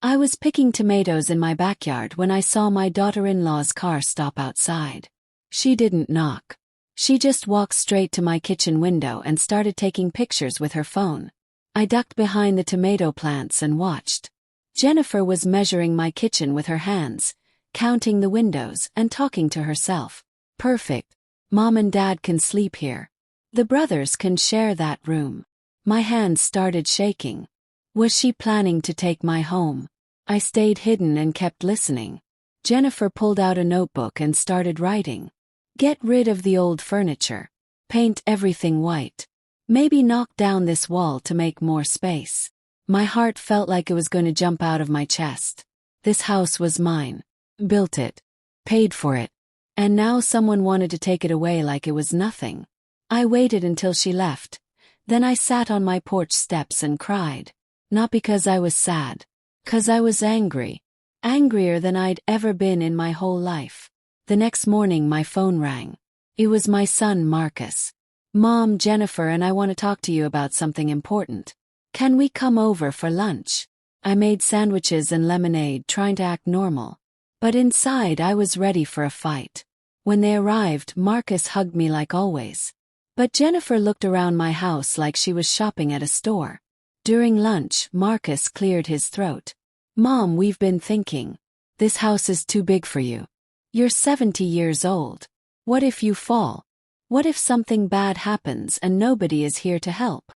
I was picking tomatoes in my backyard when I saw my daughter-in-law's car stop outside. She didn't knock. She just walked straight to my kitchen window and started taking pictures with her phone. I ducked behind the tomato plants and watched. Jennifer was measuring my kitchen with her hands, counting the windows and talking to herself. Perfect. Mom and Dad can sleep here. The brothers can share that room. My hands started shaking. Was she planning to take my home? I stayed hidden and kept listening. Jennifer pulled out a notebook and started writing. Get rid of the old furniture. Paint everything white. Maybe knock down this wall to make more space. My heart felt like it was going to jump out of my chest. This house was mine. Built it. Paid for it. And now someone wanted to take it away like it was nothing. I waited until she left. Then I sat on my porch steps and cried. Not because I was sad. 'Cause I was angry. Angrier than I'd ever been in my whole life. The next morning my phone rang. It was my son Marcus. Mom, Jennifer and I want to talk to you about something important. Can we come over for lunch? I made sandwiches and lemonade trying to act normal. But inside I was ready for a fight. When they arrived, Marcus hugged me like always. But Jennifer looked around my house like she was shopping at a store. During lunch, Marcus cleared his throat. Mom, we've been thinking. This house is too big for you. You're 70 years old. What if you fall? What if something bad happens and nobody is here to help?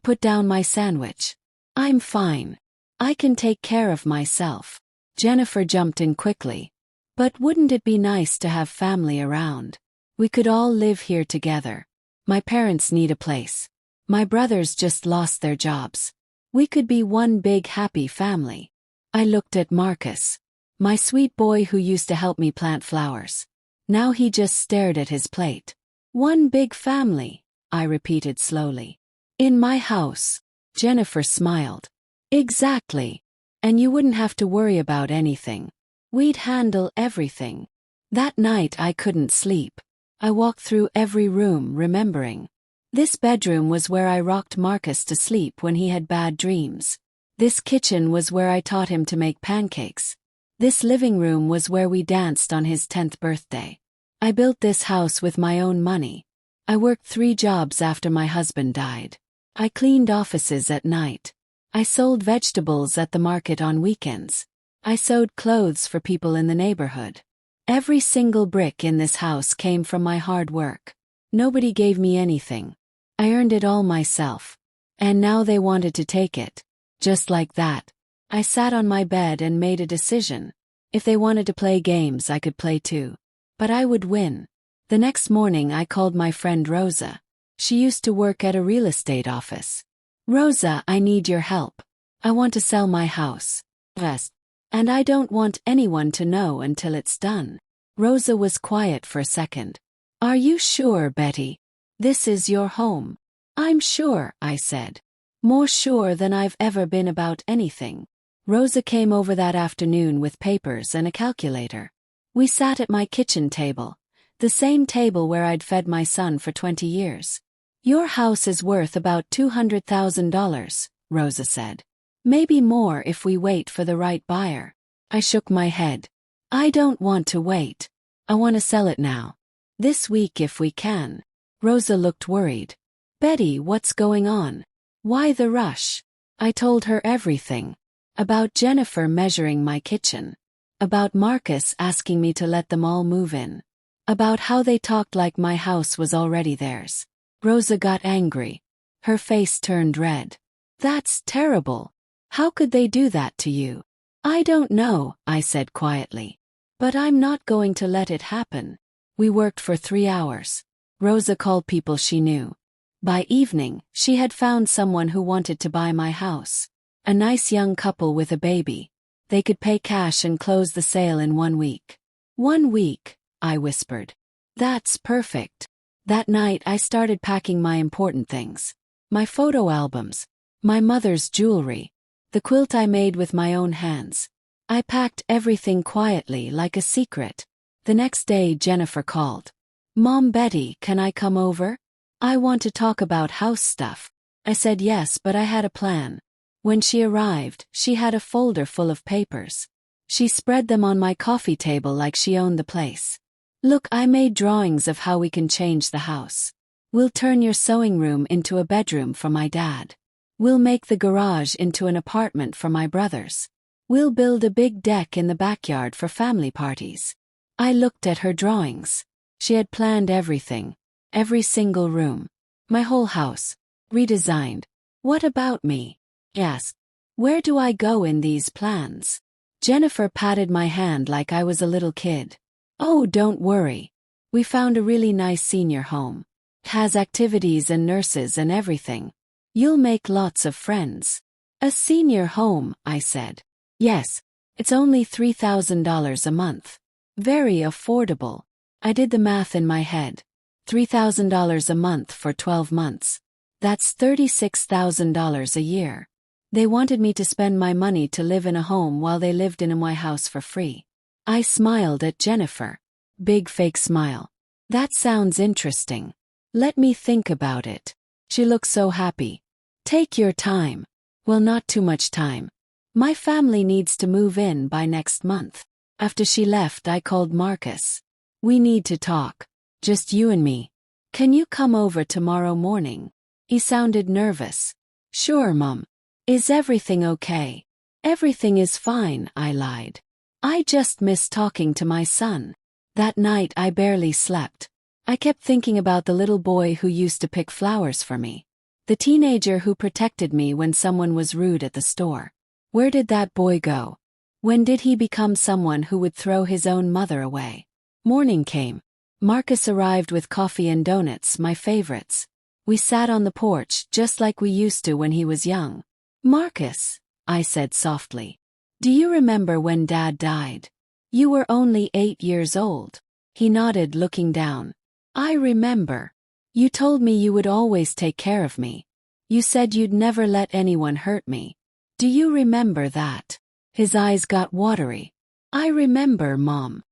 Put down my sandwich. I'm fine. I can take care of myself. Jennifer jumped in quickly. But wouldn't it be nice to have family around? We could all live here together. My parents need a place. My brothers just lost their jobs. We could be one big happy family. I looked at Marcus. My sweet boy who used to help me plant flowers. Now he just stared at his plate. One big family, I repeated slowly. In my house. Jennifer smiled. Exactly. And you wouldn't have to worry about anything. We'd handle everything. That night I couldn't sleep. I walked through every room remembering. This bedroom was where I rocked Marcus to sleep when he had bad dreams. This kitchen was where I taught him to make pancakes. This living room was where we danced on his 10th birthday. I built this house with my own money. I worked 3 jobs after my husband died. I cleaned offices at night. I sold vegetables at the market on weekends. I sewed clothes for people in the neighborhood. Every single brick in this house came from my hard work. Nobody gave me anything. I earned it all myself. And now they wanted to take it. Just like that. I sat on my bed and made a decision. If they wanted to play games, I could play too. But I would win. The next morning I called my friend Rosa. She used to work at a real estate office. Rosa, I need your help. I want to sell my house. Yes. And I don't want anyone to know until it's done. Rosa was quiet for a second. Are you sure, Betty? This is your home. I'm sure, I said. More sure than I've ever been about anything. Rosa came over that afternoon with papers and a calculator. We sat at my kitchen table, the same table where I'd fed my son for 20 years. Your house is worth about $200,000, Rosa said. Maybe more if we wait for the right buyer. I shook my head. I don't want to wait. I want to sell it now. This week if we can. Rosa looked worried. Betty, what's going on? Why the rush? I told her everything. About Jennifer measuring my kitchen. About Marcus asking me to let them all move in. About how they talked like my house was already theirs. Rosa got angry. Her face turned red. That's terrible. How could they do that to you? I don't know, I said quietly. But I'm not going to let it happen. We worked for 3 hours. Rosa called people she knew. By evening, she had found someone who wanted to buy my house. A nice young couple with a baby. They could pay cash and close the sale in 1 week. 1 week, I whispered. That's perfect. That night I started packing my important things. My photo albums. My mother's jewelry. The quilt I made with my own hands. I packed everything quietly like a secret. The next day Jennifer called. Mom, Betty, can I come over? I want to talk about house stuff. I said yes, but I had a plan. When she arrived, she had a folder full of papers. She spread them on my coffee table like she owned the place. Look, I made drawings of how we can change the house. We'll turn your sewing room into a bedroom for my dad. We'll make the garage into an apartment for my brothers. We'll build a big deck in the backyard for family parties. I looked at her drawings. She had planned everything. Every single room. My whole house. Redesigned. What about me? Asked. Where do I go in these plans? Jennifer patted my hand like I was a little kid. Oh, don't worry. We found a really nice senior home. Has activities and nurses and everything. You'll make lots of friends. A senior home, I said. Yes. It's only $3,000 a month. Very affordable. I did the math in my head. $3,000 a month for 12 months. That's $36,000 a year. They wanted me to spend my money to live in a home while they lived in my house for free. I smiled at Jennifer. Big fake smile. That sounds interesting. Let me think about it. She looked so happy. Take your time. Well, not too much time. My family needs to move in by next month. After she left, I called Marcus. We need to talk. Just you and me. Can you come over tomorrow morning? He sounded nervous. Sure, Mom. Is everything okay? Everything is fine, I lied. I just miss talking to my son. That night I barely slept. I kept thinking about the little boy who used to pick flowers for me. The teenager who protected me when someone was rude at the store. Where did that boy go? When did he become someone who would throw his own mother away? Morning came. Marcus arrived with coffee and donuts, my favorites. We sat on the porch just like we used to when he was young. Marcus, I said softly. Do you remember when Dad died? You were only 8 years old. He nodded, looking down. I remember. You told me you would always take care of me. You said you'd never let anyone hurt me. Do you remember that? His eyes got watery. I remember, Mom.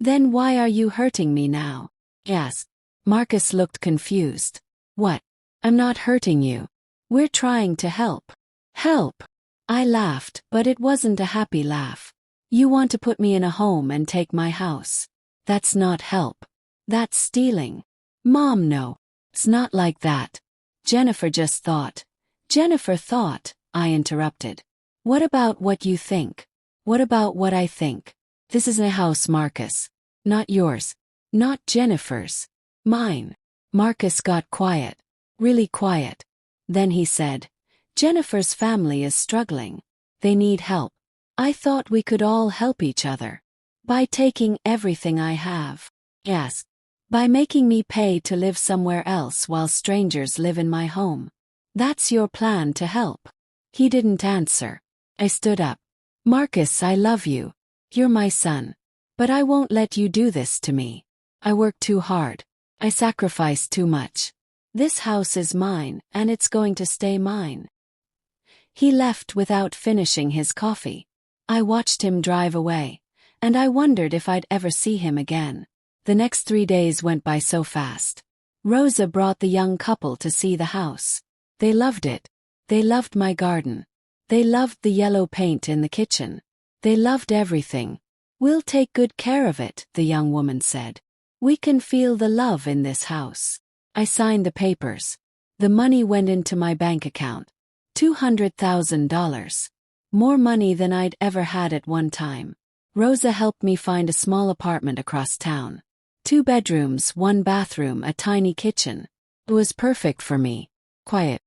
Then why are you hurting me now? Asked. Marcus looked confused. What? I'm not hurting you. We're trying to help. Help? I laughed, but it wasn't a happy laugh. You want to put me in a home and take my house. That's not help. That's stealing. Mom, no. It's not like that. Jennifer just thought. Jennifer thought, I interrupted. What about what you think? What about what I think? This is a house, Marcus. Not yours. Not Jennifer's. Mine. Marcus got quiet. Really quiet. Then he said, Jennifer's family is struggling. They need help. I thought we could all help each other. By taking everything I have. Yes. By making me pay to live somewhere else while strangers live in my home. That's your plan to help. He didn't answer. I stood up. Marcus, I love you. You're my son. But I won't let you do this to me. I worked too hard. I sacrificed too much. This house is mine, and it's going to stay mine. He left without finishing his coffee. I watched him drive away, and I wondered if I'd ever see him again. The next 3 days went by so fast. Rosa brought the young couple to see the house. They loved it. They loved my garden. They loved the yellow paint in the kitchen. They loved everything. We'll take good care of it, the young woman said. We can feel the love in this house. I signed the papers. The money went into my bank account. $200,000. More money than I'd ever had at one time. Rosa helped me find a small apartment across town. 2 bedrooms, 1 bathroom, a tiny kitchen. It was perfect for me. Quiet.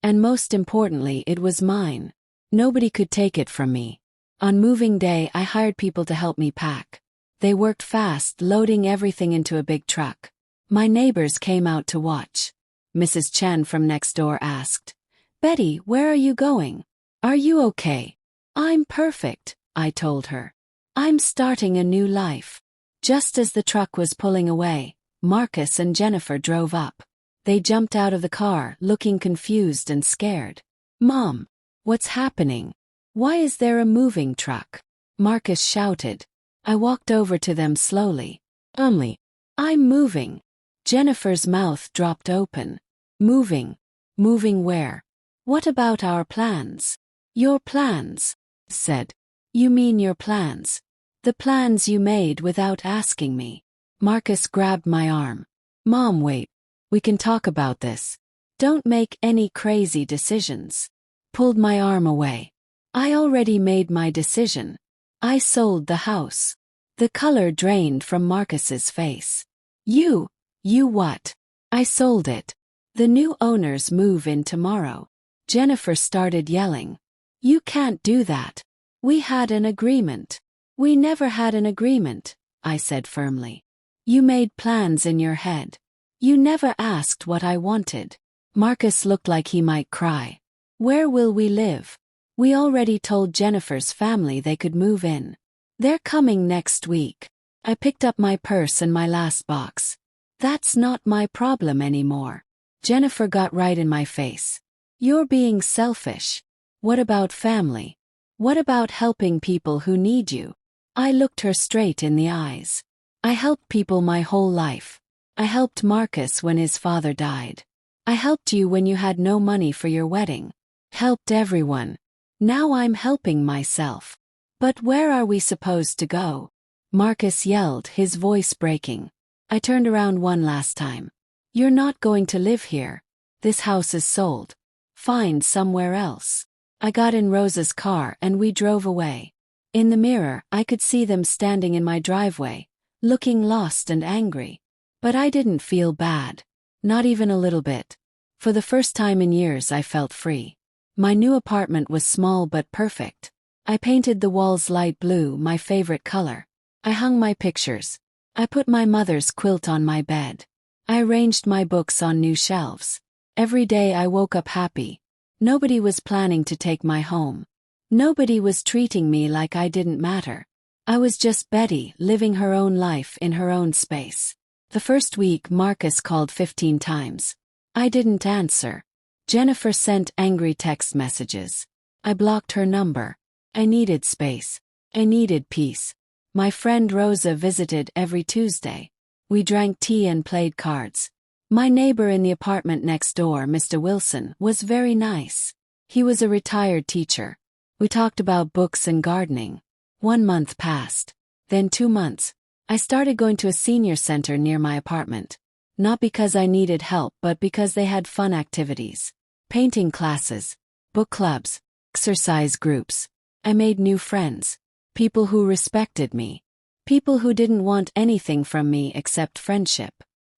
And most importantly, it was mine. Nobody could take it from me. On moving day, I hired people to help me pack. They worked fast, loading everything into a big truck. My neighbors came out to watch. Mrs. Chen from next door asked, Betty, where are you going? Are you okay? I'm perfect, I told her. I'm starting a new life. Just as the truck was pulling away, Marcus and Jennifer drove up. They jumped out of the car, looking confused and scared. Mom, what's happening? Why is there a moving truck? Marcus shouted. I walked over to them slowly. I'm moving. Jennifer's mouth dropped open. Moving. Moving where? What about our plans? Your plans, said. You mean your plans? The plans you made without asking me. Marcus grabbed my arm. Mom, wait. We can talk about this. Don't make any crazy decisions. Pulled my arm away. I already made my decision. I sold the house. The color drained from Marcus's face. You what? I sold it. The new owners move in tomorrow. Jennifer started yelling. You can't do that. We had an agreement. We never had an agreement, I said firmly. You made plans in your head. You never asked what I wanted. Marcus looked like he might cry. Where will we live? We already told Jennifer's family they could move in. They're coming next week. I picked up my purse and my last box. That's not my problem anymore. Jennifer got right in my face. You're being selfish. What about family? What about helping people who need you? I looked her straight in the eyes. I helped people my whole life. I helped Marcus when his father died. I helped you when you had no money for your wedding. Helped everyone. Now I'm helping myself. But where are we supposed to go? Marcus yelled, his voice breaking. I turned around one last time. You're not going to live here. This house is sold. Find somewhere else. I got in Rosa's car and we drove away. In the mirror, I could see them standing in my driveway, looking lost and angry. But I didn't feel bad. Not even a little bit. For the first time in years I felt free. My new apartment was small but perfect. I painted the walls light blue, my favorite color. I hung my pictures. I put my mother's quilt on my bed. I arranged my books on new shelves. Every day I woke up happy. Nobody was planning to take my home. Nobody was treating me like I didn't matter. I was just Betty, living her own life in her own space. The first week Marcus called 15 times. I didn't answer. Jennifer sent angry text messages. I blocked her number. I needed space. I needed peace. My friend Rosa visited every Tuesday. We drank tea and played cards. My neighbor in the apartment next door, Mr. Wilson, was very nice. He was a retired teacher. We talked about books and gardening. 1 month passed. Then 2 months. I started going to a senior center near my apartment. Not because I needed help, but because they had fun activities. Painting classes, book clubs, exercise groups. I made new friends. People who respected me. People who didn't want anything from me except friendship.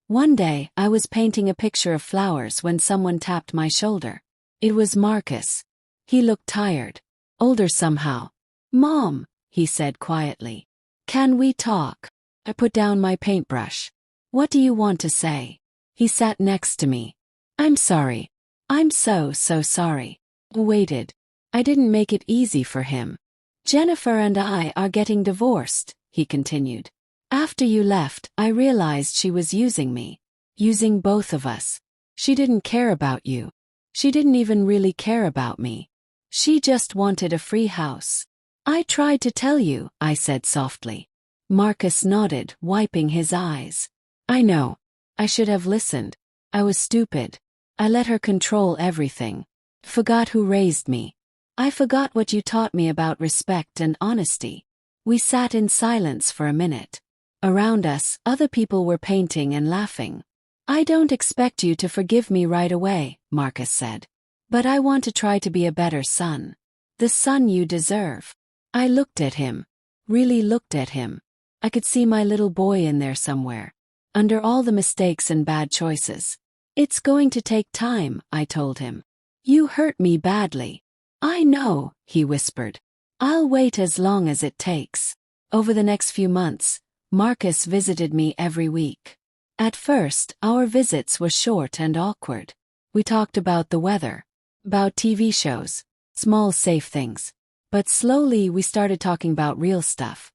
One day, I was painting a picture of flowers when someone tapped my shoulder. It was Marcus. He looked tired. Older somehow. Mom, he said quietly. Can we talk? I put down my paintbrush. What do you want to say? He sat next to me. I'm sorry. I'm so sorry. Waited. I didn't make it easy for him. Jennifer and I are getting divorced, he continued. After you left, I realized she was using me. Using both of us. She didn't care about you. She didn't even really care about me. She just wanted a free house. I tried to tell you, I said softly. Marcus nodded, wiping his eyes. I know. I should have listened. I was stupid. I let her control everything. Forgot who raised me. I forgot what you taught me about respect and honesty. We sat in silence for a minute. Around us, other people were painting and laughing. I don't expect you to forgive me right away, Marcus said. But I want to try to be a better son. The son you deserve. I looked at him. Really looked at him. I could see my little boy in there somewhere. Under all the mistakes and bad choices. It's going to take time, I told him. You hurt me badly. I know, he whispered. I'll wait as long as it takes. Over the next few months, Marcus visited me every week. At first, our visits were short and awkward. We talked about the weather, about TV shows, small safe things. But slowly we started talking about real stuff.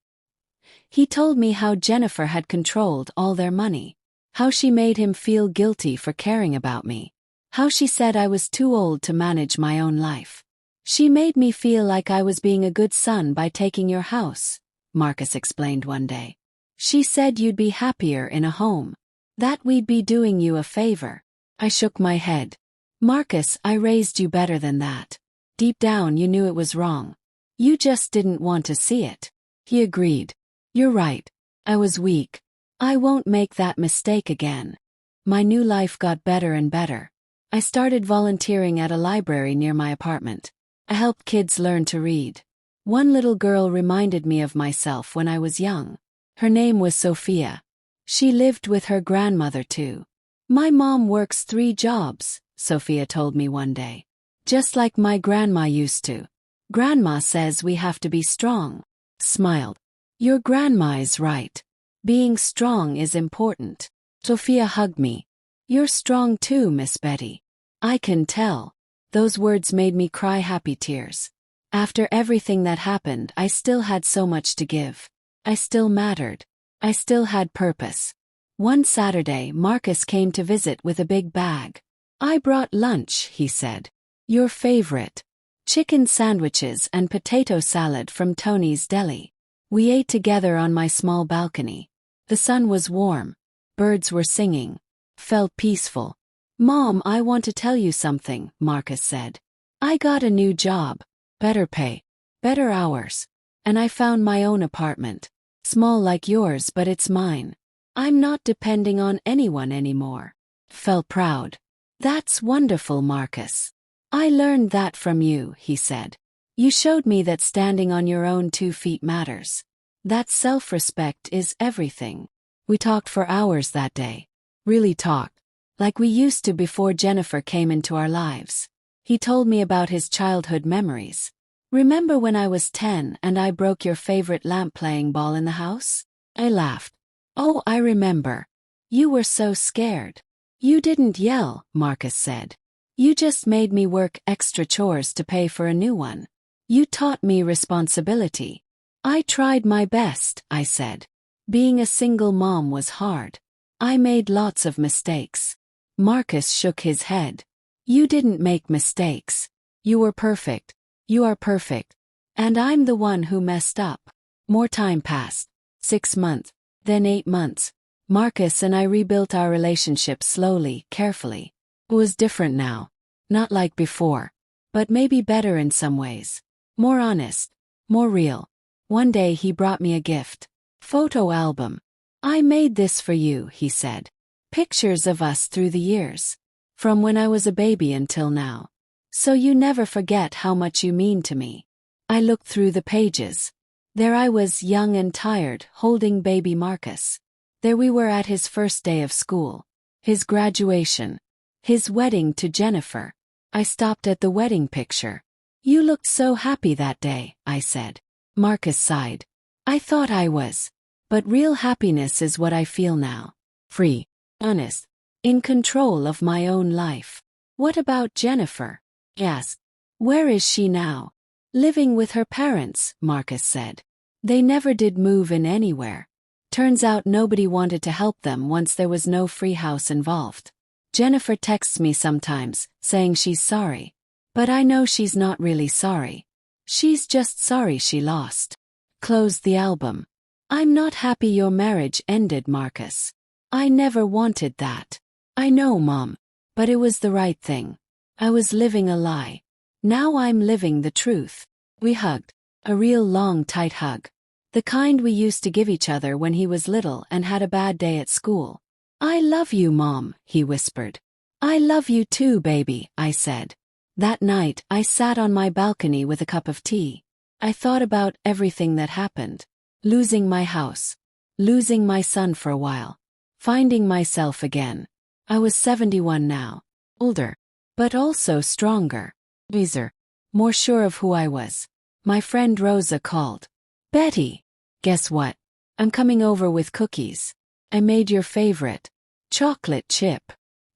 He told me how Jennifer had controlled all their money, how she made him feel guilty for caring about me, how she said I was too old to manage my own life. She made me feel like I was being a good son by taking your house, Marcus explained one day. She said you'd be happier in a home. That we'd be doing you a favor. I shook my head. Marcus, I raised you better than that. Deep down you knew it was wrong. You just didn't want to see it. He agreed. You're right. I was weak. I won't make that mistake again. My new life got better and better. I started volunteering at a library near my apartment. I helped kids learn to read. One little girl reminded me of myself when I was young. Her name was Sophia. She lived with her grandmother too. My mom works 3 jobs, Sophia told me one day. Just like my grandma used to. Grandma says we have to be strong. Smiled. Your grandma is right. Being strong is important. Sophia hugged me. You're strong too, Miss Betty. I can tell. Those words made me cry happy tears. After everything that happened, I still had so much to give. I still mattered. I still had purpose. One Saturday, Marcus came to visit with a big bag. I brought lunch, he said. Your favorite. Chicken sandwiches and potato salad from Tony's Deli. We ate together on my small balcony. The sun was warm. Birds were singing. Felt peaceful. Mom, I want to tell you something, Marcus said. I got a new job. Better pay. Better hours. And I found my own apartment. Small like yours, but it's mine. I'm not depending on anyone anymore. Felt proud. That's wonderful, Marcus. I learned that from you, he said. You showed me that standing on your own 2 feet matters. That self-respect is everything. We talked for hours that day. Really talked. Like we used to before Jennifer came into our lives. He told me about his childhood memories. Remember when I was 10 and I broke your favorite lamp-playing ball in the house? I laughed. Oh, I remember. You were so scared. You didn't yell, Marcus said. You just made me work extra chores to pay for a new one. You taught me responsibility. I tried my best, I said. Being a single mom was hard. I made lots of mistakes. Marcus shook his head. You didn't make mistakes. You were perfect. You are perfect. And I'm the one who messed up. More time passed. 6 months. Then 8 months. Marcus and I rebuilt our relationship slowly, carefully. It was different now. Not like before. But maybe better in some ways. More honest. More real. One day he brought me a gift. Photo album. I made this for you, he said. Pictures of us through the years. From when I was a baby until now. So you never forget how much you mean to me. I looked through the pages. There I was, young and tired, holding baby Marcus. There we were at his first day of school. His graduation. His wedding to Jennifer. I stopped at the wedding picture. You looked so happy that day, I said. Marcus sighed. I thought I was. But real happiness is what I feel now. Free. Honest. In control of my own life. What about Jennifer? Asked. Where is she now? Living with her parents, Marcus said. They never did move in anywhere. Turns out nobody wanted to help them once there was no free house involved. Jennifer texts me sometimes, saying she's sorry. But I know she's not really sorry. She's just sorry she lost. Closed the album. I'm not happy your marriage ended, Marcus. I never wanted that. I know, Mom. But it was the right thing. I was living a lie. Now I'm living the truth. We hugged. A real long, tight hug. The kind we used to give each other when he was little and had a bad day at school. I love you, Mom, he whispered. I love you too, baby, I said. That night, I sat on my balcony with a cup of tea. I thought about everything that happened. Losing my house. Losing my son for a while. Finding myself again. I was 71 now. Older. But also stronger. Wiser. More sure of who I was. My friend Rosa called. Betty. Guess what? I'm coming over with cookies. I made your favorite. Chocolate chip.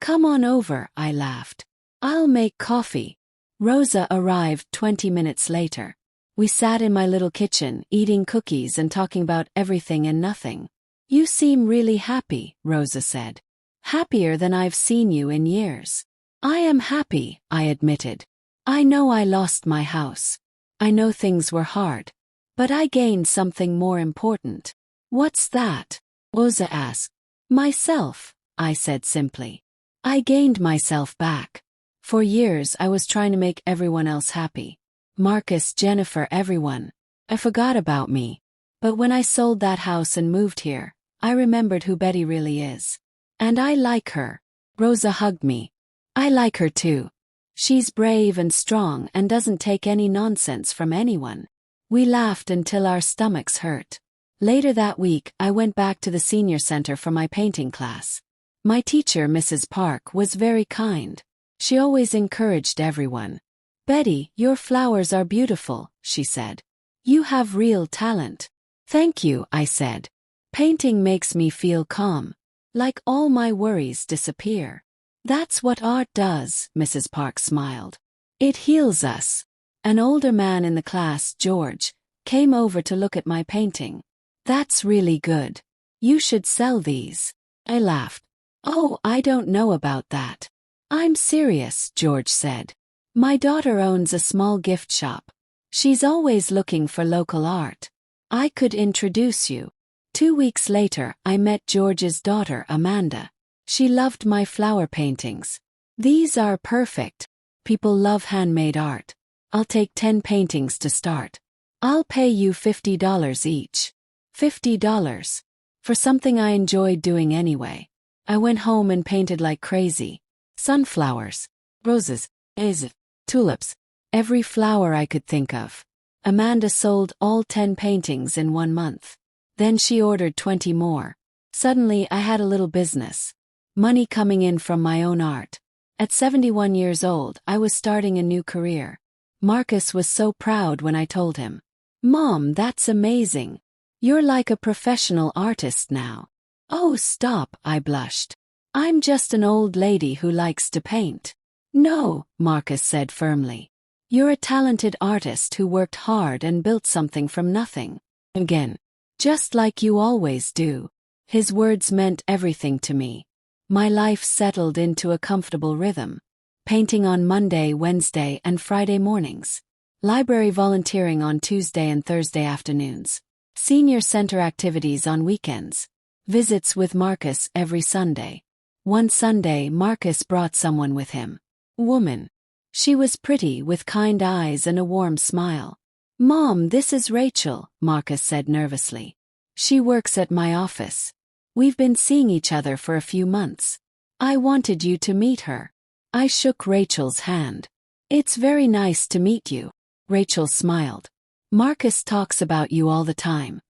Come on over, I laughed. I'll make coffee. Rosa arrived 20 minutes later. We sat in my little kitchen, eating cookies and talking about everything and nothing. You seem really happy, Rosa said. Happier than I've seen you in years. I am happy, I admitted. I know I lost my house. I know things were hard. But I gained something more important. What's that? Rosa asked. Myself, I said simply. I gained myself back. For years I was trying to make everyone else happy. Marcus, Jennifer, everyone. I forgot about me. But when I sold that house and moved here, I remembered who Betty really is. And I like her. Rosa hugged me. I like her too. She's brave and strong and doesn't take any nonsense from anyone. We laughed until our stomachs hurt. Later that week, I went back to the senior center for my painting class. My teacher, Mrs. Park, was very kind. She always encouraged everyone. "Betty, your flowers are beautiful," she said. "You have real talent." "Thank you," I said. "Painting makes me feel calm. Like all my worries disappear." "That's what art does," Mrs. Park smiled. "It heals us." An older man in the class, George, came over to look at my painting. "That's really good. You should sell these." I laughed. "Oh, I don't know about that." "I'm serious," George said. "My daughter owns a small gift shop. She's always looking for local art. I could introduce you." 2 weeks later, I met George's daughter, Amanda. She loved my flower paintings. "These are perfect. People love handmade art. I'll take 10 paintings to start. I'll pay you $50 each." $50. For something I enjoyed doing anyway. I went home and painted like crazy. Sunflowers, roses, tulips, every flower I could think of. Amanda sold all 10 paintings in 1 month. Then she ordered 20 more. Suddenly I had a little business. Money coming in from my own art. At 71 years old, I was starting a new career. Marcus was so proud when I told him. "Mom, that's amazing. You're like a professional artist now." "Oh, stop," I blushed. "I'm just an old lady who likes to paint." "No," Marcus said firmly. "You're a talented artist who worked hard and built something from nothing. Again. Just like you always do." His words meant everything to me. My life settled into a comfortable rhythm. Painting on Monday, Wednesday, and Friday mornings. Library volunteering on Tuesday and Thursday afternoons. Senior center activities on weekends. Visits with Marcus every Sunday. One Sunday, Marcus brought someone with him. Woman. She was pretty with kind eyes and a warm smile. "Mom, this is Rachel," Marcus said nervously. "She works at my office. We've been seeing each other for a few months. I wanted you to meet her." I shook Rachel's hand. "It's very nice to meet you." Rachel smiled. "Marcus talks about you all the time.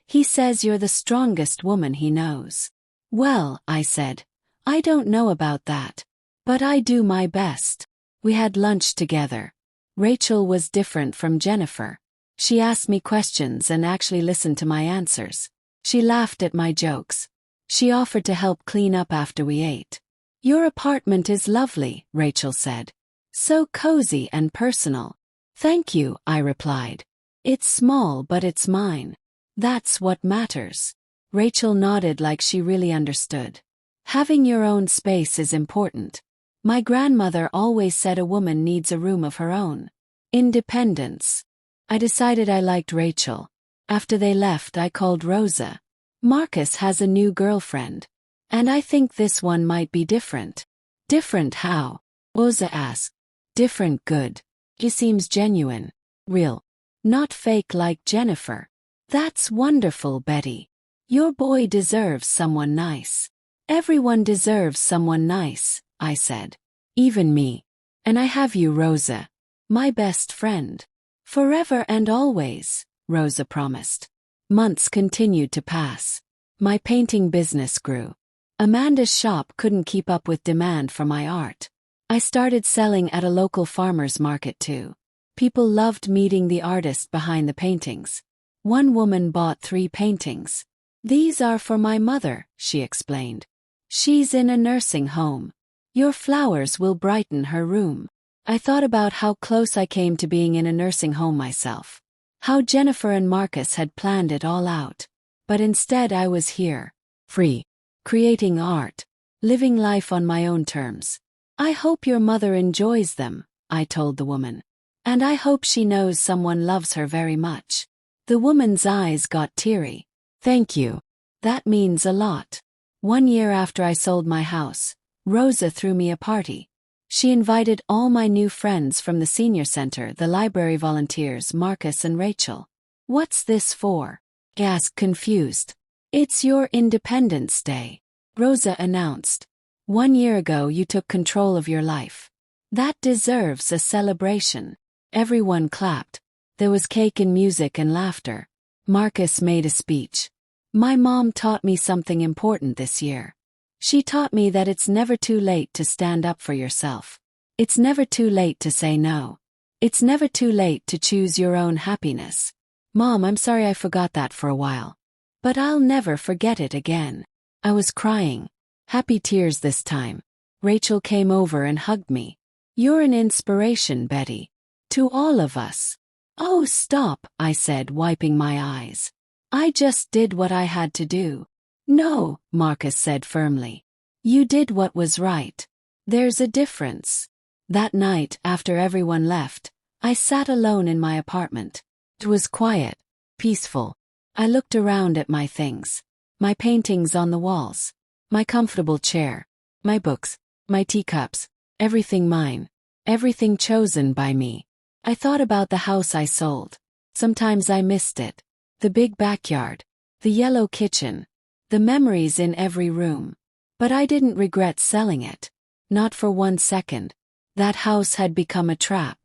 He says you're the strongest woman he knows." "Well," I said, "I don't know about that. But I do my best." We had lunch together. Rachel was different from Jennifer. She asked me questions and actually listened to my answers. She laughed at my jokes. She offered to help clean up after we ate. "Your apartment is lovely," Rachel said. "So cozy and personal." "Thank you," I replied. "It's small but it's mine. That's what matters." Rachel nodded like she really understood. Having your own space is important. My grandmother always said a woman needs a room of her own. Independence. I decided I liked Rachel. After they left, I called Rosa. "Marcus has a new girlfriend. And I think this one might be different." "Different how?" Rosa asked. "Different good. He seems genuine. Real. Not fake like Jennifer." "That's wonderful, Betty. Your boy deserves someone nice." "Everyone deserves someone nice," I said. "Even me. And I have you, Rosa. My best friend. Forever and always," Rosa promised. Months continued to pass. My painting business grew. Amanda's shop couldn't keep up with demand for my art. I started selling at a local farmer's market too. People loved meeting the artist behind the paintings. One woman bought 3 paintings. "These are for my mother," she explained. "She's in a nursing home. Your flowers will brighten her room." I thought about how close I came to being in a nursing home myself. How Jennifer and Marcus had planned it all out. But instead I was here. Free. Creating art. Living life on my own terms. "I hope your mother enjoys them," I told the woman. "And I hope she knows someone loves her very much." The woman's eyes got teary. "Thank you. That means a lot." 1 year after I sold my house, Rosa threw me a party. She invited all my new friends from the senior center, the library volunteers, Marcus and Rachel. "What's this for?" I asked, confused. "It's your Independence Day," Rosa announced. "1 year ago you took control of your life. That deserves a celebration." Everyone clapped. There was cake and music and laughter. Marcus made a speech. "My mom taught me something important this year. She taught me that it's never too late to stand up for yourself. It's never too late to say no. It's never too late to choose your own happiness." "Mom, I'm sorry I forgot that for a while. But I'll never forget it again." I was crying. Happy tears this time. Rachel came over and hugged me. "You're an inspiration, Betty. To all of us." "Oh, stop," I said, wiping my eyes. "I just did what I had to do." "No," Marcus said firmly. "You did what was right. There's a difference." That night, after everyone left, I sat alone in my apartment. It was quiet, peaceful. I looked around at my things. My paintings on the walls. My comfortable chair. My books. My teacups. Everything mine. Everything chosen by me. I thought about the house I sold. Sometimes I missed it. The big backyard. The yellow kitchen. The memories in every room. But I didn't regret selling it. Not for 1 second. That house had become a trap.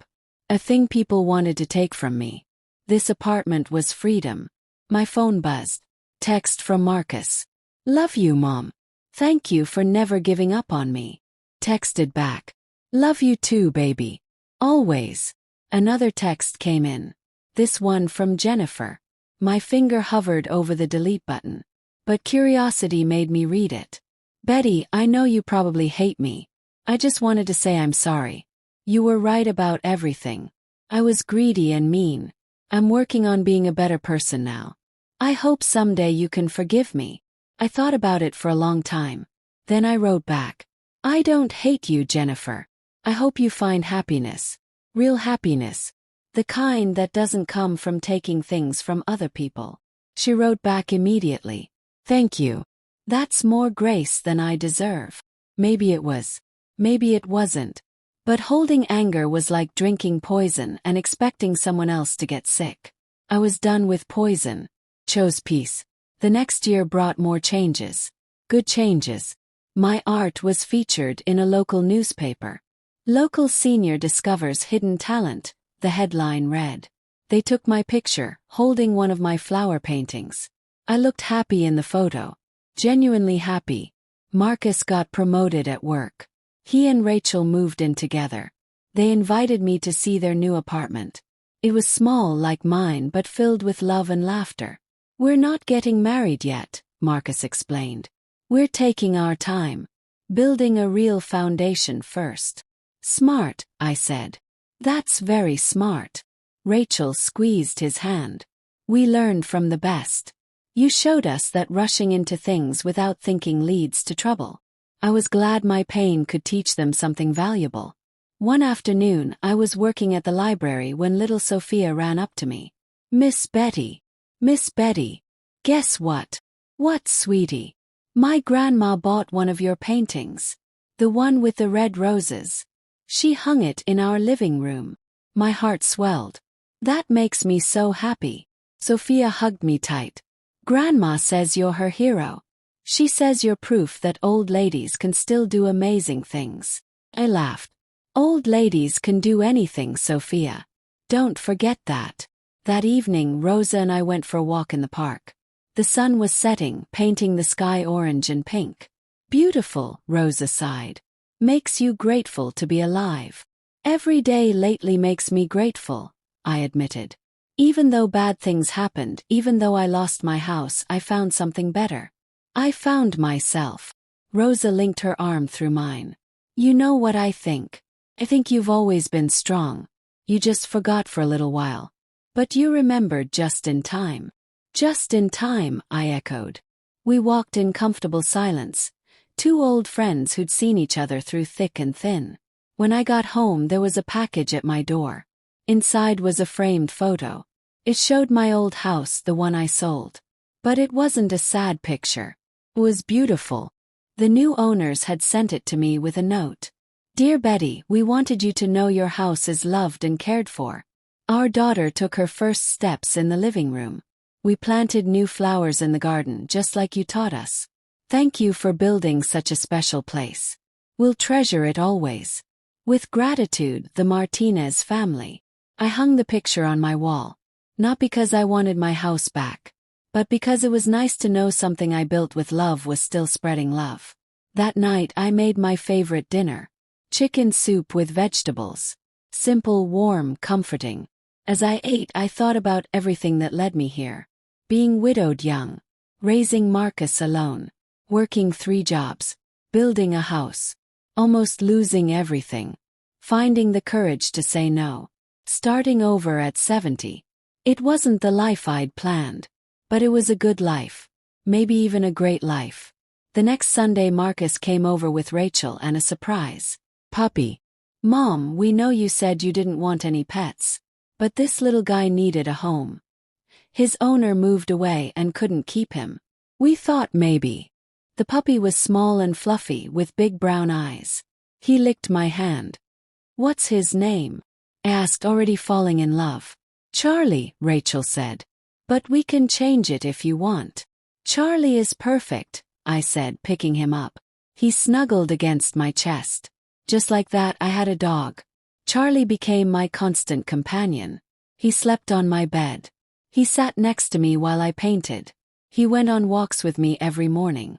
A thing people wanted to take from me. This apartment was freedom. My phone buzzed. Text from Marcus. "Love you, Mom. Thank you for never giving up on me." Texted back. "Love you too, baby. Always." Another text came in. This one from Jennifer. My finger hovered over the delete button. But curiosity made me read it. "Betty, I know you probably hate me. I just wanted to say I'm sorry. You were right about everything. I was greedy and mean. I'm working on being a better person now. I hope someday you can forgive me." I thought about it for a long time. Then I wrote back. "I don't hate you, Jennifer. I hope you find happiness. Real happiness. The kind that doesn't come from taking things from other people." She wrote back immediately. "Thank you. That's more grace than I deserve." Maybe it was. Maybe it wasn't. But holding anger was like drinking poison and expecting someone else to get sick. I was done with poison. Chose peace. The next year brought more changes. Good changes. My art was featured in a local newspaper. "Local senior discovers hidden talent," the headline read. They took my picture, holding one of my flower paintings. I looked happy in the photo. Genuinely happy. Marcus got promoted at work. He and Rachel moved in together. They invited me to see their new apartment. It was small like mine but filled with love and laughter. "We're not getting married yet," Marcus explained. "We're taking our time. Building a real foundation first." "Smart," I said. "That's very smart." Rachel squeezed his hand. "We learned from the best. You showed us that rushing into things without thinking leads to trouble." I was glad my pain could teach them something valuable. One afternoon, I was working at the library when little Sophia ran up to me. Miss Betty. Miss Betty. Guess what?" "What, sweetie?" "My grandma bought one of your paintings. The one with the red roses. She hung it in our living room." My heart swelled. "That makes me so happy." Sophia hugged me tight. "Grandma says you're her hero. She says you're proof that old ladies can still do amazing things." I laughed. "Old ladies can do anything, Sophia. Don't forget that." That evening, Rosa and I went for a walk in the park. The sun was setting, painting the sky orange and pink. "Beautiful," Rosa sighed. "Makes you grateful to be alive." "Every day lately makes me grateful," I admitted. Even though bad things happened, even though I lost my house, I found something better. I found myself. Rosa linked her arm through mine. "You know what I think? I think you've always been strong. You just forgot for a little while. But you remembered just in time." "Just in time," I echoed. We walked in comfortable silence. Two old friends who'd seen each other through thick and thin. When I got home, there was a package at my door. Inside was a framed photo. It showed my old house, the one I sold. But it wasn't a sad picture. It was beautiful. The new owners had sent it to me with a note. Dear Betty, we wanted you to know your house is loved and cared for. Our daughter took her first steps in the living room. We planted new flowers in the garden just like you taught us. Thank you for building such a special place. We'll treasure it always. With gratitude, the Martinez family. I hung the picture on my wall. Not because I wanted my house back, but because it was nice to know something I built with love was still spreading love. That night I made my favorite dinner. Chicken soup with vegetables. Simple, warm, comforting. As I ate, I thought about everything that led me here. Being widowed young. Raising Marcus alone. Working 3 jobs. Building a house. Almost losing everything. Finding the courage to say no. Starting over at 70. It wasn't the life I'd planned. But it was a good life. Maybe even a great life. The next Sunday Marcus came over with Rachel and a surprise. Puppy. Mom, we know you said you didn't want any pets. But this little guy needed a home. His owner moved away and couldn't keep him. We thought maybe. The puppy was small and fluffy with big brown eyes. He licked my hand. What's his name? I asked, already falling in love. Charlie, Rachel said. But we can change it if you want. Charlie is perfect, I said, picking him up. He snuggled against my chest. Just like that, I had a dog. Charlie became my constant companion. He slept on my bed. He sat next to me while I painted. He went on walks with me every morning.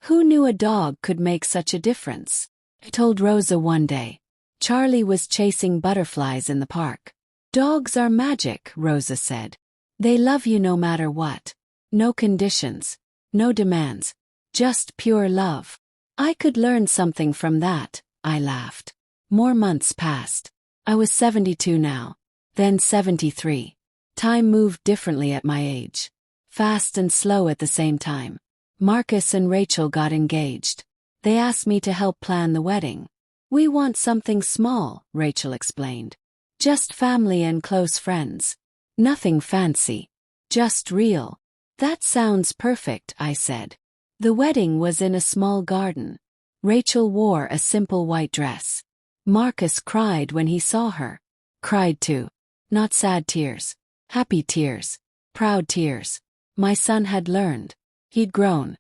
Who knew a dog could make such a difference? I told Rosa one day. Charlie was chasing butterflies in the park. Dogs are magic, Rosa said. They love you no matter what. No conditions. No demands. Just pure love. I could learn something from that, I laughed. More months passed. I was 72 now. Then 73. Time moved differently at my age. Fast and slow at the same time. Marcus and Rachel got engaged. They asked me to help plan the wedding. We want something small, Rachel explained. Just family and close friends. Nothing fancy. Just real. That sounds perfect, I said. The wedding was in a small garden. Rachel wore a simple white dress. Marcus cried when he saw her. Cried too. Not sad tears. Happy tears. Proud tears. My son had learned. He'd grown.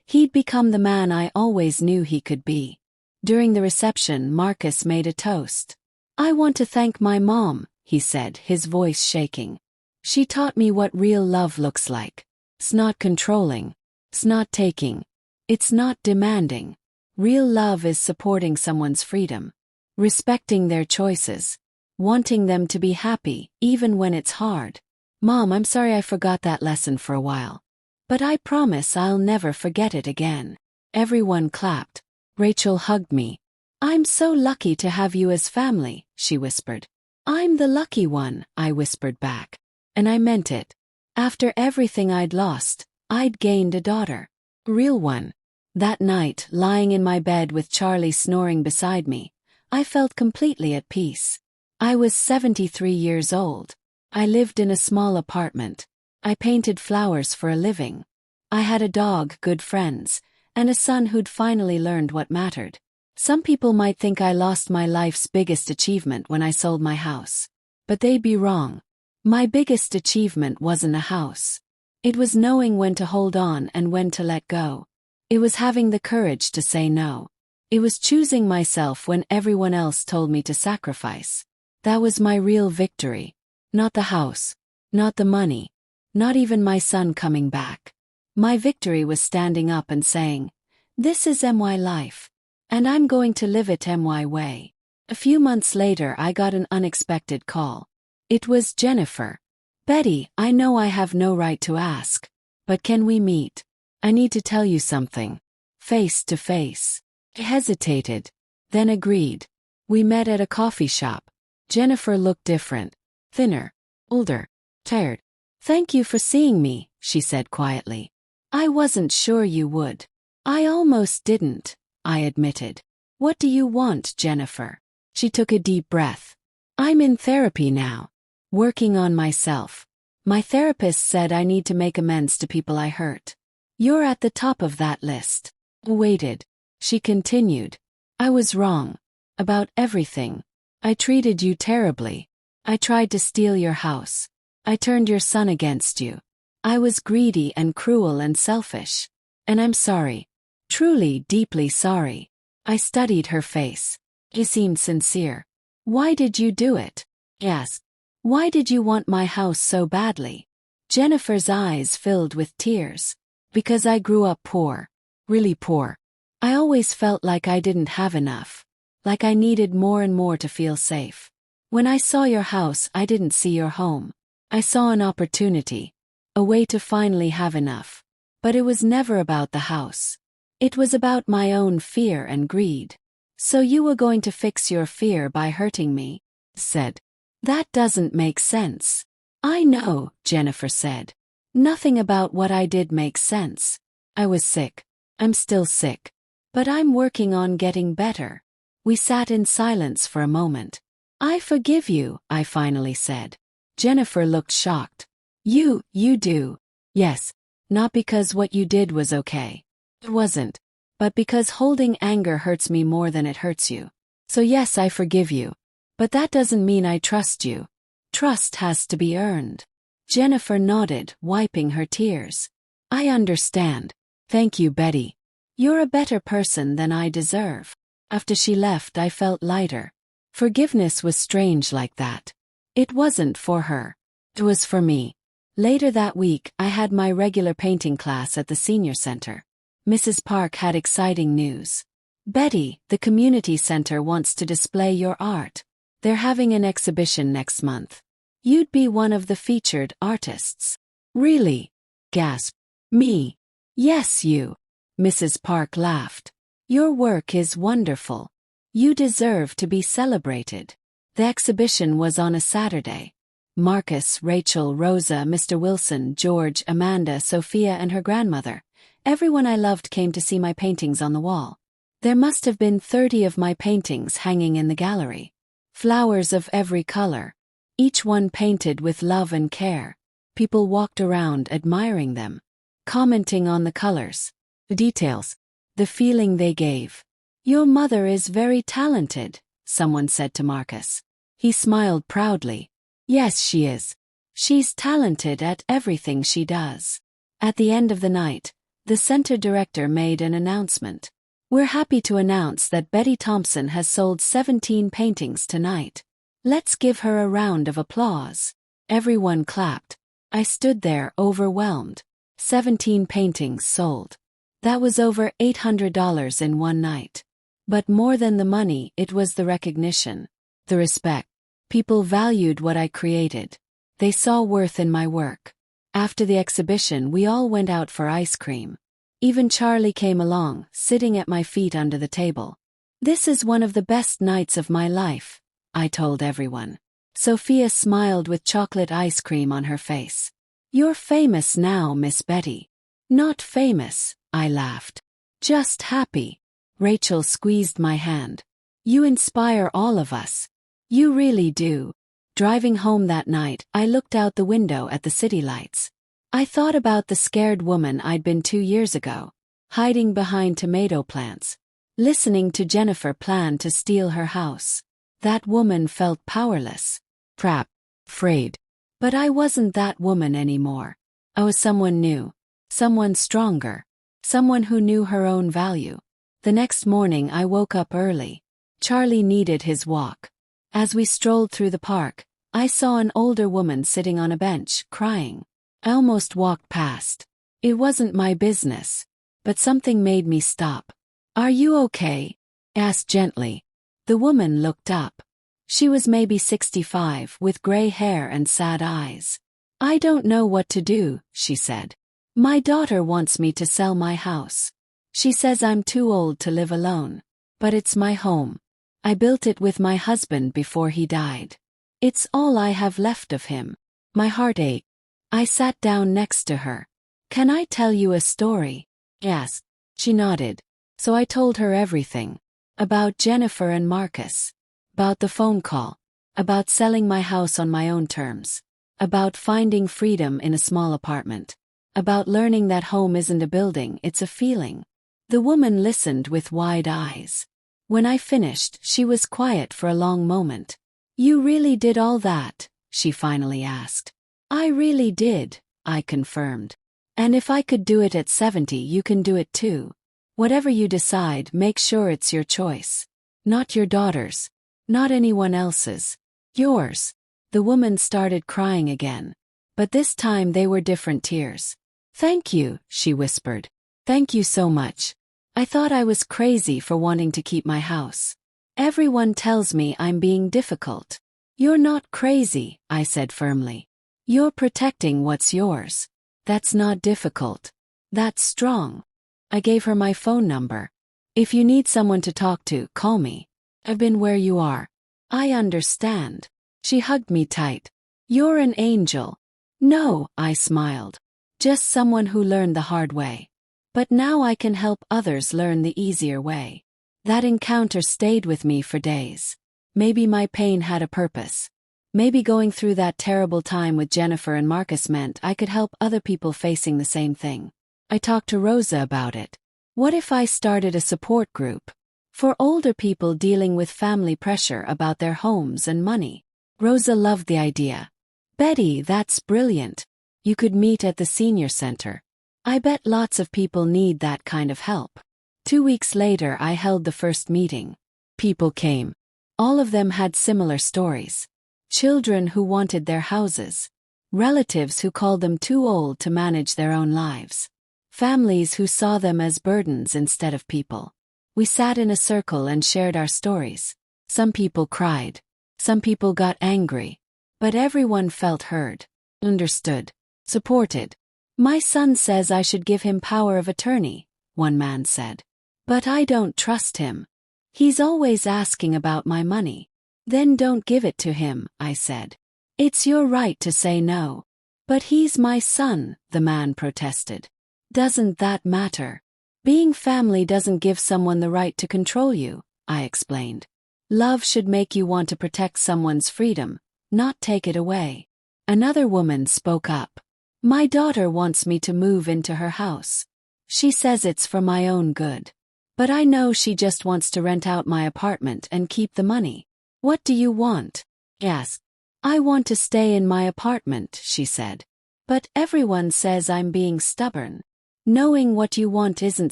He'd become the man I always knew he could be. During the reception, Marcus made a toast. I want to thank my mom, he said, his voice shaking. She taught me what real love looks like. It's not controlling. It's not taking. It's not demanding. Real love is supporting someone's freedom. Respecting their choices. Wanting them to be happy, even when it's hard. Mom, I'm sorry I forgot that lesson for a while. But I promise I'll never forget it again. Everyone clapped. Rachel hugged me. I'm so lucky to have you as family, she whispered. I'm the lucky one, I whispered back. And I meant it. After everything I'd lost, I'd gained a daughter. Real one. That night, lying in my bed with Charlie snoring beside me, I felt completely at peace. I was 73 years old. I lived in a small apartment. I painted flowers for a living. I had a dog, good friends, and a son who'd finally learned what mattered. Some people might think I lost my life's biggest achievement when I sold my house. But they'd be wrong. My biggest achievement wasn't a house. It was knowing when to hold on and when to let go. It was having the courage to say no. It was choosing myself when everyone else told me to sacrifice. That was my real victory. Not the house. Not the money. Not even my son coming back. My victory was standing up and saying, this is my life. And I'm going to live it my way. A few months later I got an unexpected call. It was Jennifer. Betty, I know I have no right to ask. But can we meet? I need to tell you something. Face to face. I hesitated. Then agreed. We met at a coffee shop. Jennifer looked different. Thinner. Older. Tired. Thank you for seeing me, she said quietly. I wasn't sure you would. I almost didn't, I admitted. What do you want, Jennifer? She took a deep breath. I'm in therapy now. Working on myself. My therapist said I need to make amends to people I hurt. You're at the top of that list. I waited. She continued. I was wrong. About everything. I treated you terribly. I tried to steal your house. I turned your son against you. I was greedy and cruel and selfish. And I'm sorry. Truly, deeply sorry. I studied her face. She seemed sincere. Why did you do it? Yes. Why did you want my house so badly? Jennifer's eyes filled with tears. Because I grew up poor. Really poor. I always felt like I didn't have enough. Like I needed more and more to feel safe. When I saw your house, I didn't see your home. I saw an opportunity. A way to finally have enough. But it was never about the house. It was about my own fear and greed. So you were going to fix your fear by hurting me? Said. That doesn't make sense. I know, Jennifer said. Nothing about what I did makes sense. I was sick. I'm still sick. But I'm working on getting better. We sat in silence for a moment. I forgive you, I finally said. Jennifer looked shocked. You do. Yes. Not because what you did was okay. It wasn't. But because holding anger hurts me more than it hurts you. So yes, I forgive you. But that doesn't mean I trust you. Trust has to be earned. Jennifer nodded, wiping her tears. I understand. Thank you, Betty. You're a better person than I deserve. After she left, I felt lighter. Forgiveness was strange like that. It wasn't for her. It was for me. Later that week, I had my regular painting class at the senior center. Mrs. Park had exciting news. Betty, the community center wants to display your art. They're having an exhibition next month. You'd be one of the featured artists. Really? Gasped. Me? Yes, you. Mrs. Park laughed. Your work is wonderful. You deserve to be celebrated. The exhibition was on a Saturday. Marcus, Rachel, Rosa, Mr. Wilson, George, Amanda, Sophia, and her grandmother. Everyone I loved came to see my paintings on the wall. There must have been 30 of my paintings hanging in the gallery. Flowers of every color. Each one painted with love and care. People walked around admiring them, commenting on the colors, the details, the feeling they gave. Your mother is very talented, someone said to Marcus. He smiled proudly. Yes, she is. She's talented at everything she does. At the end of the night, the center director made an announcement. We're happy to announce that Betty Thompson has sold 17 paintings tonight. Let's give her a round of applause. Everyone clapped. I stood there overwhelmed. 17 paintings sold. That was over $800 in one night. But more than the money, it was the recognition, the respect. People valued what I created. They saw worth in my work. After the exhibition, we all went out for ice cream. Even Charlie came along, sitting at my feet under the table. This is one of the best nights of my life, I told everyone. Sophia smiled with chocolate ice cream on her face. You're famous now, Miss Betty. Not famous, I laughed. Just happy. Rachel squeezed my hand. You inspire all of us. You really do. Driving home that night, I looked out the window at the city lights. I thought about the scared woman I'd been 2 years ago, hiding behind tomato plants, listening to Jennifer plan to steal her house. That woman felt powerless, trapped, afraid. But I wasn't that woman anymore. I was someone new, someone stronger, someone who knew her own value. The next morning I woke up early. Charlie needed his walk. As we strolled through the park, I saw an older woman sitting on a bench, crying. I almost walked past. It wasn't my business. But something made me stop. Are you okay? I asked gently. The woman looked up. She was maybe 65, with gray hair and sad eyes. I don't know what to do, she said. My daughter wants me to sell my house. She says I'm too old to live alone. But it's my home. I built it with my husband before he died. It's all I have left of him. My heart ached. I sat down next to her. Can I tell you a story? Yes. She nodded. So I told her everything. About Jennifer and Marcus. About the phone call. About selling my house on my own terms. About finding freedom in a small apartment. About learning that home isn't a building, it's a feeling. The woman listened with wide eyes. When I finished, she was quiet for a long moment. "You really did all that?" she finally asked. "I really did," I confirmed. "And if I could do it at 70, you can do it too. Whatever you decide, make sure it's your choice. Not your daughter's. Not anyone else's. Yours." The woman started crying again. But this time they were different tears. "Thank you," she whispered. "Thank you so much. I thought I was crazy for wanting to keep my house. Everyone tells me I'm being difficult." "You're not crazy," I said firmly. "You're protecting what's yours. That's not difficult. That's strong." I gave her my phone number. "If you need someone to talk to, call me. I've been where you are." "I understand." She hugged me tight. "You're an angel." "No," I smiled. "Just someone who learned the hard way. But now I can help others learn the easier way." That encounter stayed with me for days. Maybe my pain had a purpose. Maybe going through that terrible time with Jennifer and Marcus meant I could help other people facing the same thing. I talked to Rosa about it. What if I started a support group for older people dealing with family pressure about their homes and money? Rosa loved the idea. "Betty, that's brilliant. You could meet at the senior center. I bet lots of people need that kind of help." 2 weeks later, I held the first meeting. People came. All of them had similar stories. Children who wanted their houses. Relatives who called them too old to manage their own lives. Families who saw them as burdens instead of people. We sat in a circle and shared our stories. Some people cried. Some people got angry. But everyone felt heard, understood, supported. "My son says I should give him power of attorney," one man said. "But I don't trust him. He's always asking about my money." "Then don't give it to him," I said. "It's your right to say no." "But he's my son," the man protested. "Doesn't that matter? Being family doesn't give someone the right to control you," I explained. "Love should make you want to protect someone's freedom, not take it away." Another woman spoke up. "My daughter wants me to move into her house. She says it's for my own good. But I know she just wants to rent out my apartment and keep the money." "What do you want?" I asked. "I want to stay in my apartment," she said. "But everyone says I'm being stubborn." "Knowing what you want isn't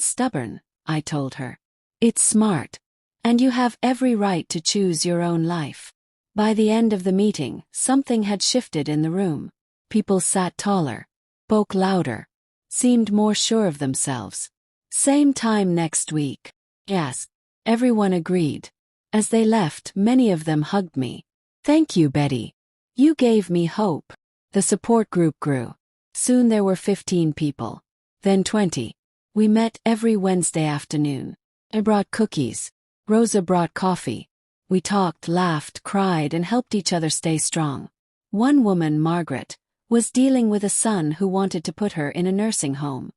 stubborn," I told her. "It's smart. And you have every right to choose your own life." By the end of the meeting, something had shifted in the room. People sat taller, spoke louder, seemed more sure of themselves. "Same time next week?" I asked. Everyone agreed. As they left, many of them hugged me. "Thank you, Betty. You gave me hope." The support group grew. Soon there were 15 people. Then 20. We met every Wednesday afternoon. I brought cookies. Rosa brought coffee. We talked, laughed, cried, and helped each other stay strong. One woman, Margaret, was dealing with a son who wanted to put her in a nursing home.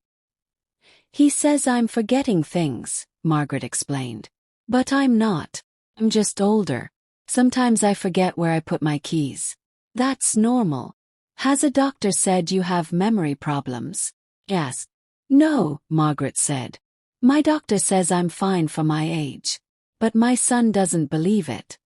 "He says I'm forgetting things," Margaret explained. "But I'm not. I'm just older. Sometimes I forget where I put my keys. That's normal." "Has a doctor said you have memory problems?" I asked. "No," Margaret said. "My doctor says I'm fine for my age. But my son doesn't believe it.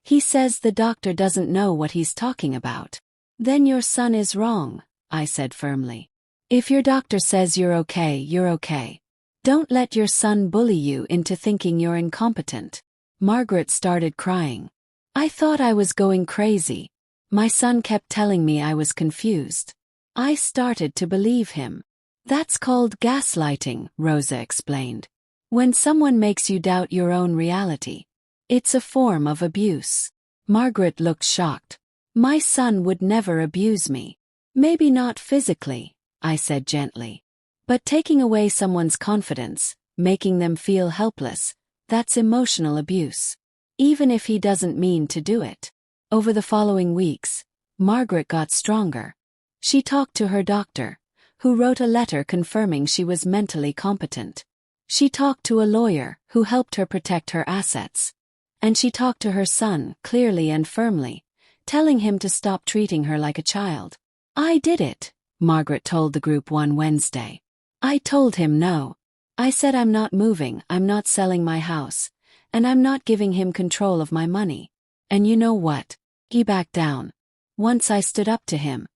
He says the doctor doesn't know what he's talking about." "Then your son is wrong," I said firmly. "If your doctor says you're okay, you're okay. Don't let your son bully you into thinking you're incompetent." Margaret started crying. I thought I was going crazy. My son kept telling me I was confused. I started to believe him. "That's called gaslighting," Rosa explained. "When someone makes you doubt your own reality. It's a form of abuse." Margaret looked shocked. "My son would never abuse me." "Maybe not physically," I said gently. "But taking away someone's confidence, making them feel helpless, that's emotional abuse. Even if he doesn't mean to do it." Over the following weeks, Margaret got stronger. She talked to her doctor, who wrote a letter confirming she was mentally competent. She talked to a lawyer who helped her protect her assets. And she talked to her son clearly and firmly, telling him to stop treating her like a child. "I did it," Margaret told the group one Wednesday. "I told him no. I said I'm not moving, I'm not selling my house, And I'm not giving him control of my money. And you know what? He backed down. Once I stood up to him.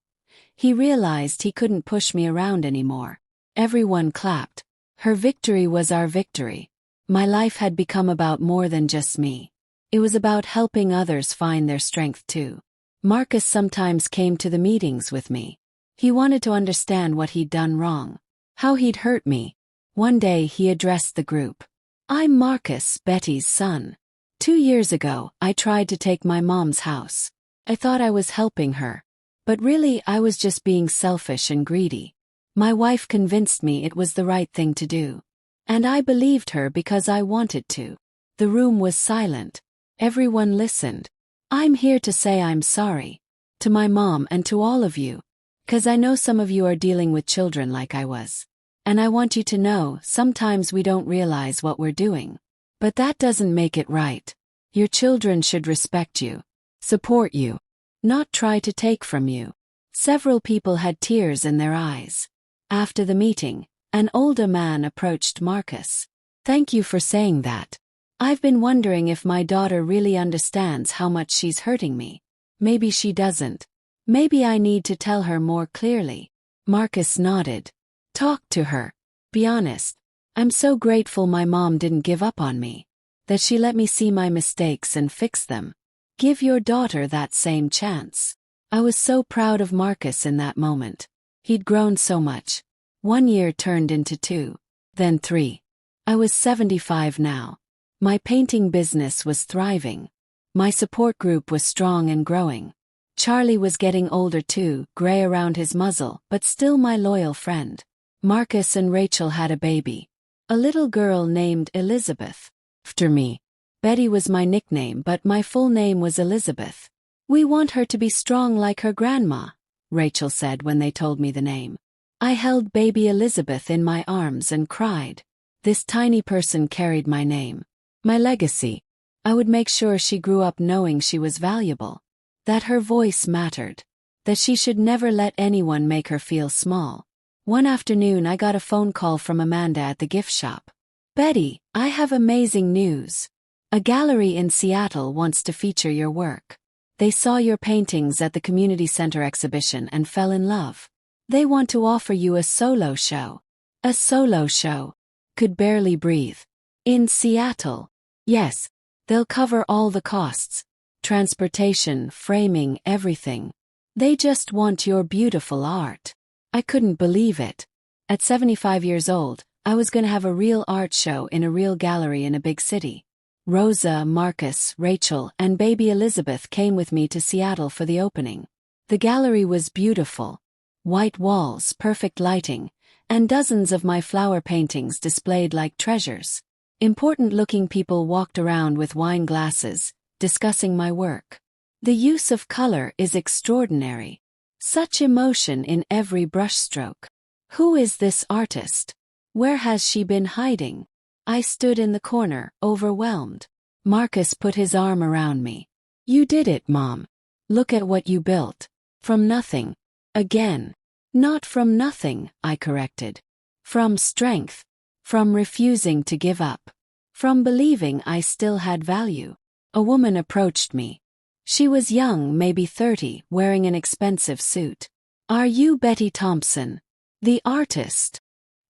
He realized he couldn't push me around anymore. Everyone clapped. Her victory was our victory. My life had become about more than just me. It was about helping others find their strength too. Marcus sometimes came to the meetings with me. He wanted to understand what he'd done wrong, how he'd hurt me. One day he addressed the group. I'm Marcus, Betty's son. 2 years ago, I tried to take my mom's house. I thought I was helping her. But really, I was just being selfish and greedy. My wife convinced me it was the right thing to do. And I believed her because I wanted to. The room was silent. Everyone listened. I'm here to say I'm sorry. To my mom and to all of you. 'Cause I know some of you are dealing with children like I was. And I want you to know, sometimes we don't realize what we're doing. But that doesn't make it right. Your children should respect you, support you, not try to take from you. Several people had tears in their eyes. After the meeting, an older man approached Marcus. Thank you for saying that. I've been wondering if my daughter really understands how much she's hurting me. Maybe she doesn't. Maybe I need to tell her more clearly. Marcus nodded. Talk to her. Be honest. I'm so grateful my mom didn't give up on me. That she let me see my mistakes and fix them. Give your daughter that same chance. I was so proud of Marcus in that moment. He'd grown so much. 1 year turned into 2. Then 3. I was 75 now. My painting business was thriving. My support group was strong and growing. Charlie was getting older too, gray around his muzzle, but still my loyal friend. Marcus and Rachel had a baby. A little girl named Elizabeth. After me. Betty was my nickname, but my full name was Elizabeth. We want her to be strong like her grandma, Rachel said when they told me the name. I held baby Elizabeth in my arms and cried. This tiny person carried my name. My legacy. I would make sure she grew up knowing she was valuable. That her voice mattered. That she should never let anyone make her feel small. One afternoon I got a phone call from Amanda at the gift shop. Betty, I have amazing news. A gallery in Seattle wants to feature your work. They saw your paintings at the community center exhibition and fell in love. They want to offer you a solo show. A solo show. Could barely breathe. In Seattle. Yes. They'll cover all the costs. Transportation, framing, everything. They just want your beautiful art. I couldn't believe it. At 75 years old, I was going to have a real art show in a real gallery in a big city. Rosa, Marcus, Rachel, and baby Elizabeth came with me to Seattle for the opening. The gallery was beautiful. White walls, perfect lighting, and dozens of my flower paintings displayed like treasures. Important-looking people walked around with wine glasses, discussing my work. The use of color is extraordinary. Such emotion in every brushstroke. Who is this artist? Where has she been hiding? I stood in the corner, overwhelmed. Marcus put his arm around me. You did it, Mom. Look at what you built. From nothing. Again. Not from nothing, I corrected. From strength. From refusing to give up. From believing I still had value. A woman approached me. She was young, maybe 30, wearing an expensive suit. Are you Betty Thompson? The artist?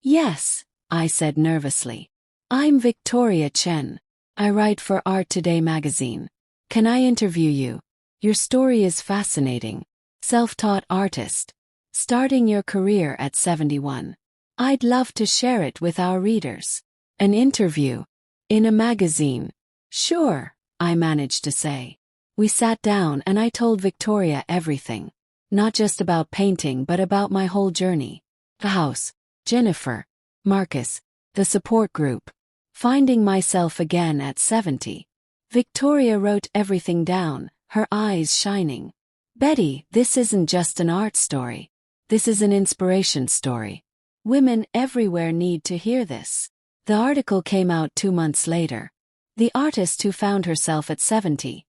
Yes, I said nervously. I'm Victoria Chen. I write for Art Today magazine. Can I interview you? Your story is fascinating. Self-taught artist. Starting your career at 71. I'd love to share it with our readers. An interview. In a magazine. Sure, I managed to say. We sat down and I told Victoria everything. Not just about painting but about my whole journey. The house, Jennifer, Marcus, the support group. Finding myself again at 70. Victoria wrote everything down, her eyes shining. Betty, this isn't just an art story. This is an inspiration story. Women everywhere need to hear this. The article came out 2 months later. The artist who found herself at 70.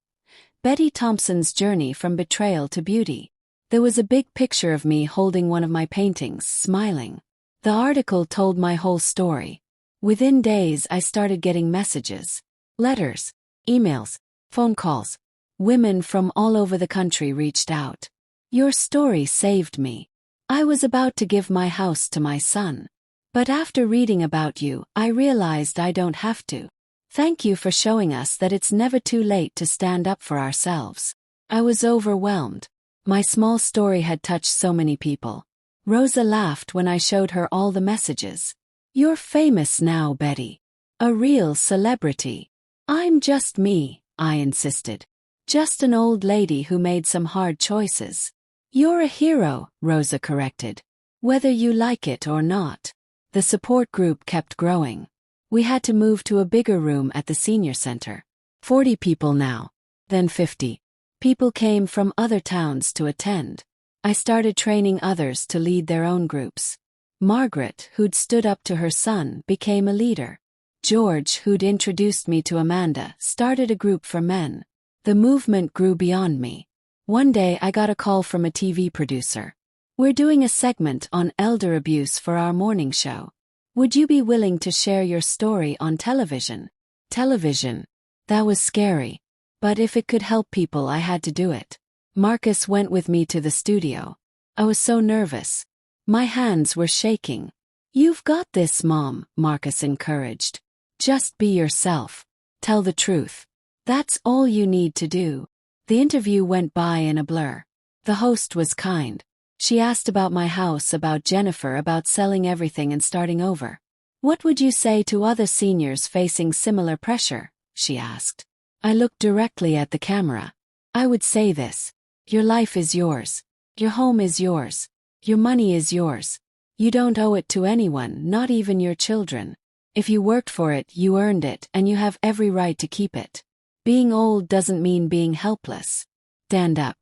Betty Thompson's journey from betrayal to beauty. There was a big picture of me holding one of my paintings, smiling. The article told my whole story. Within days I started getting messages. Letters, emails, phone calls. Women from all over the country reached out. Your story saved me. I was about to give my house to my son. But after reading about you, I realized I don't have to. Thank you for showing us that it's never too late to stand up for ourselves. I was overwhelmed. My small story had touched so many people. Rosa laughed when I showed her all the messages. You're famous now, Betty. A real celebrity. I'm just me, I insisted. Just an old lady who made some hard choices. You're a hero, Rosa corrected. Whether you like it or not. The support group kept growing. We had to move to a bigger room at the senior center. 40 people now. Then 50. People came from other towns to attend. I started training others to lead their own groups. Margaret, who'd stood up to her son, became a leader. George, who'd introduced me to Amanda, started a group for men. The movement grew beyond me. One day I got a call from a TV producer. We're doing a segment on elder abuse for our morning show. Would you be willing to share your story on television? Television. That was scary. But if it could help people, I had to do it. Marcus went with me to the studio. I was so nervous. My hands were shaking. You've got this, Mom, Marcus encouraged. Just be yourself. Tell the truth. That's all you need to do. The interview went by in a blur. The host was kind. She asked about my house, about Jennifer, about selling everything and starting over. What would you say to other seniors facing similar pressure? She asked. I looked directly at the camera. I would say this. Your life is yours. Your home is yours. Your money is yours. You don't owe it to anyone, not even your children. If you worked for it, you earned it, and you have every right to keep it. Being old doesn't mean being helpless. Stand up.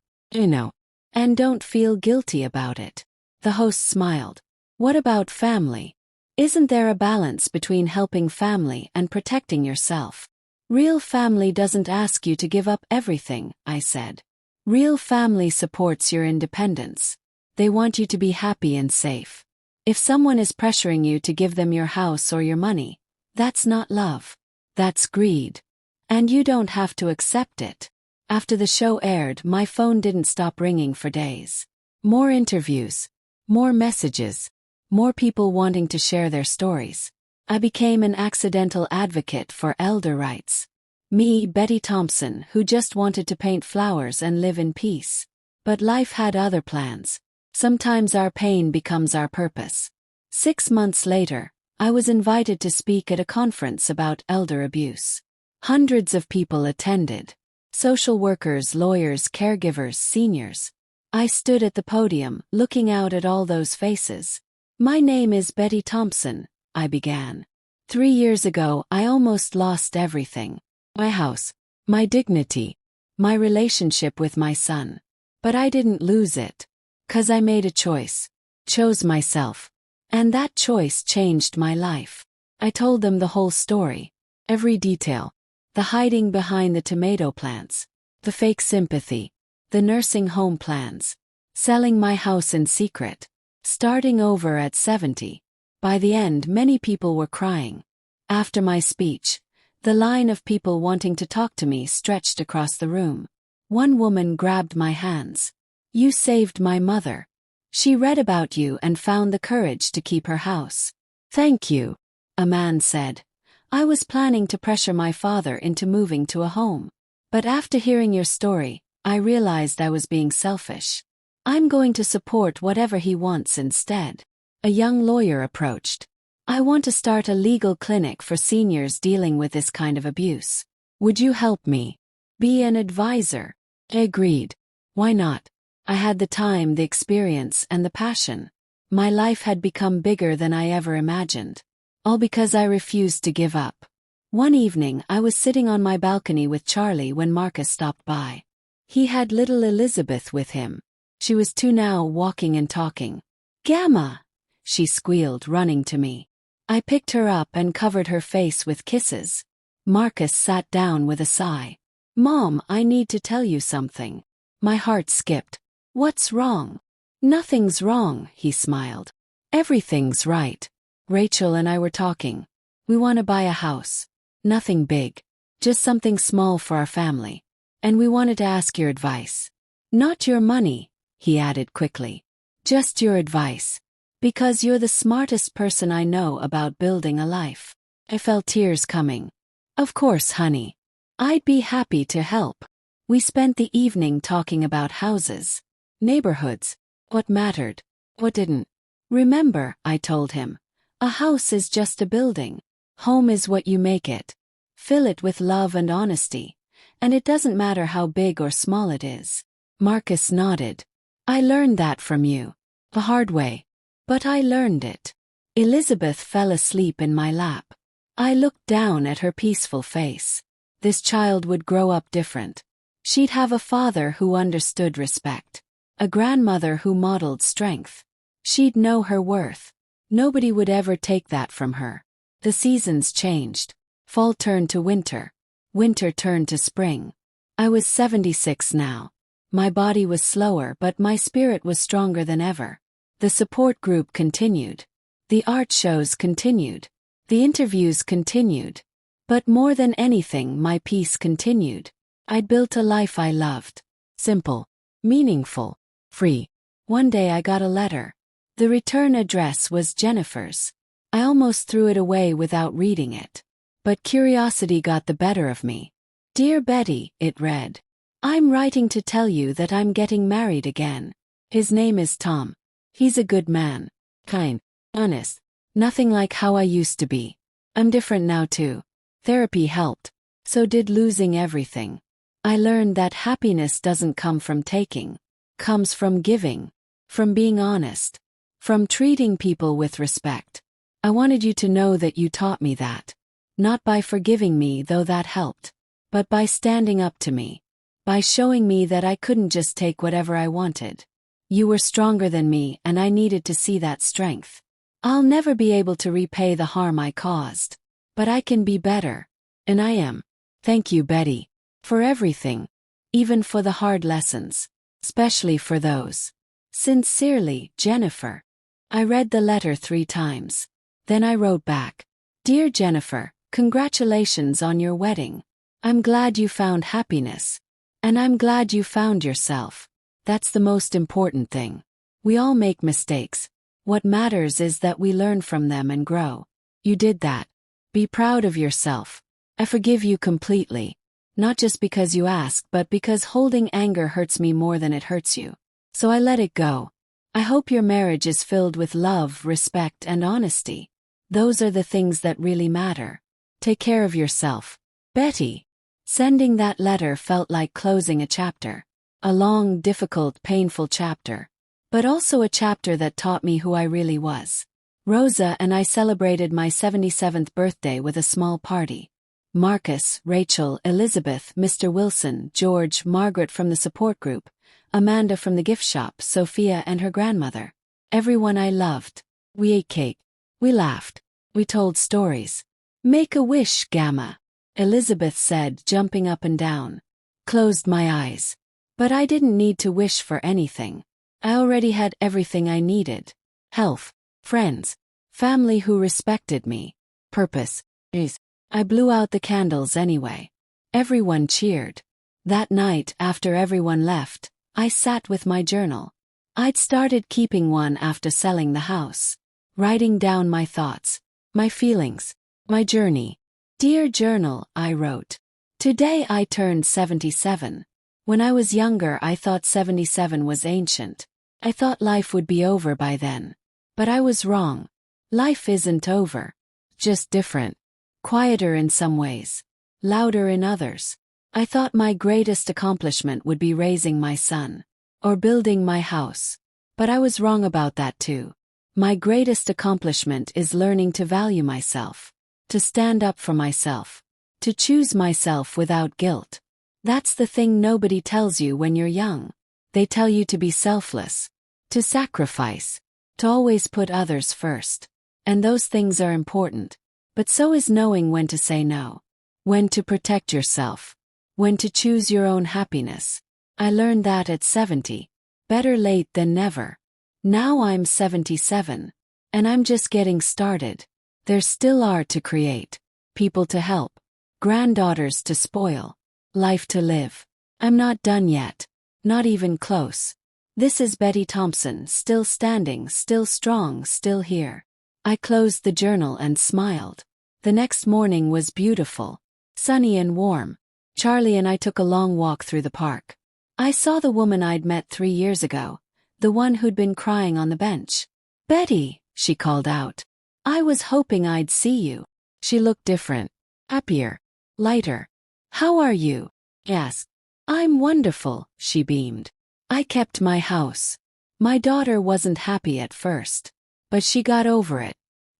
And don't feel guilty about it. The host smiled. What about family? Isn't there a balance between helping family and protecting yourself? Real family doesn't ask you to give up everything, I said. Real family supports your independence. They want you to be happy and safe. If someone is pressuring you to give them your house or your money, that's not love. That's greed. And you don't have to accept it. After the show aired, my phone didn't stop ringing for days. More interviews. More messages. More people wanting to share their stories. I became an accidental advocate for elder rights. Me, Betty Thompson, who just wanted to paint flowers and live in peace. But life had other plans. Sometimes our pain becomes our purpose. 6 months later, I was invited to speak at a conference about elder abuse. Hundreds of people attended. Social workers, lawyers, caregivers, seniors. I stood at the podium, looking out at all those faces. My name is Betty Thompson, I began. 3 years ago, I almost lost everything. My house, my dignity, my relationship with my son. But I didn't lose it. 'Cause I made a choice. Chose myself. And that choice changed my life. I told them the whole story. Every detail. The hiding behind the tomato plants. The fake sympathy. The nursing home plans. Selling my house in secret. Starting over at 70. By the end, many people were crying. After my speech, the line of people wanting to talk to me stretched across the room. One woman grabbed my hands. You saved my mother. She read about you and found the courage to keep her house. Thank you, a man said. I was planning to pressure my father into moving to a home. But after hearing your story, I realized I was being selfish. I'm going to support whatever he wants instead. A young lawyer approached. I want to start a legal clinic for seniors dealing with this kind of abuse. Would you help me? Be an advisor. I agreed. Why not? I had the time, the experience, and the passion. My life had become bigger than I ever imagined. All because I refused to give up. One evening, I was sitting on my balcony with Charlie when Marcus stopped by. He had little Elizabeth with him. She was 2 now, walking and talking. Gamma! She squealed, running to me. I picked her up and covered her face with kisses. Marcus sat down with a sigh. Mom, I need to tell you something. My heart skipped. What's wrong? Nothing's wrong, he smiled. Everything's right. Rachel and I were talking. We want to buy a house. Nothing big. Just something small for our family. And we wanted to ask your advice. Not your money, he added quickly. Just your advice. Because you're the smartest person I know about building a life. I felt tears coming. Of course, honey. I'd be happy to help. We spent the evening talking about houses, neighborhoods, what mattered, what didn't. Remember, I told him, a house is just a building. Home is what you make it. Fill it with love and honesty. And it doesn't matter how big or small it is. Marcus nodded. I learned that from you. The hard way. But I learned it. Elizabeth fell asleep in my lap. I looked down at her peaceful face. This child would grow up different. She'd have a father who understood respect. A grandmother who modeled strength. She'd know her worth. Nobody would ever take that from her. The seasons changed. Fall turned to winter. Winter turned to spring. I was 76 now. My body was slower, but my spirit was stronger than ever. The support group continued. The art shows continued. The interviews continued. But more than anything, my peace continued. I'd built a life I loved. Simple. Meaningful. Free. One day I got a letter. The return address was Jennifer's. I almost threw it away without reading it. But curiosity got the better of me. Dear Betty, it read. I'm writing to tell you that I'm getting married again. His name is Tom. He's a good man. Kind. Honest. Nothing like how I used to be. I'm different now too. Therapy helped. So did losing everything. I learned that happiness doesn't come from taking. Comes from giving. From being honest. From treating people with respect. I wanted you to know that you taught me that. Not by forgiving me, though that helped. But by standing up to me. By showing me that I couldn't just take whatever I wanted. You were stronger than me, and I needed to see that strength. I'll never be able to repay the harm I caused. But I can be better. And I am. Thank you, Betty. For everything. Even for the hard lessons. Especially for those. Sincerely, Jennifer. I read the letter 3 times. Then I wrote back. Dear Jennifer, congratulations on your wedding. I'm glad you found happiness. And I'm glad you found yourself. That's the most important thing. We all make mistakes. What matters is that we learn from them and grow. You did that. Be proud of yourself. I forgive you completely. Not just because you asked, but because holding anger hurts me more than it hurts you. So I let it go. I hope your marriage is filled with love, respect, and honesty. Those are the things that really matter. Take care of yourself. Betty. Sending that letter felt like closing a chapter. A long, difficult, painful chapter. But also a chapter that taught me who I really was. Rosa and I celebrated my 77th birthday with a small party. Marcus, Rachel, Elizabeth, Mr. Wilson, George, Margaret from the support group, Amanda from the gift shop, Sophia and her grandmother. Everyone I loved. We ate cake. We laughed. We told stories. Make a wish, Gamma. Elizabeth said, jumping up and down. Closed my eyes. But I didn't need to wish for anything. I already had everything I needed. Health, friends, family who respected me. Purpose. I blew out the candles anyway. Everyone cheered. That night, after everyone left, I sat with my journal. I'd started keeping one after selling the house. Writing down my thoughts, my feelings, my journey. Dear Journal, I wrote. Today I turned 77. When I was younger, I thought 77 was ancient. I thought life would be over by then. But I was wrong. Life isn't over. Just different. Quieter in some ways. Louder in others. I thought my greatest accomplishment would be raising my son. Or building my house. But I was wrong about that too. My greatest accomplishment is learning to value myself. To stand up for myself. To choose myself without guilt. That's the thing nobody tells you when you're young. They tell you to be selfless. To sacrifice. To always put others first. And those things are important. But so is knowing when to say no. When to protect yourself. When to choose your own happiness. I learned that at 70. Better late than never. Now I'm 77. And I'm just getting started. There's still art to create. People to help. granddaughters to spoil, life to live. I'm not done yet. Not even close. This is Betty Thompson, still standing, still strong, still here. I closed the journal and smiled. The next morning was beautiful, sunny and warm. Charlie and I took a long walk through the park. I saw the woman I'd met 3 years ago, the one who'd been crying on the bench. "Betty," she called out. "I was hoping I'd see you." She looked different, happier, lighter. "How are you?" I asked. "I'm wonderful," she beamed. "I kept my house. My daughter wasn't happy at first, but she got over it.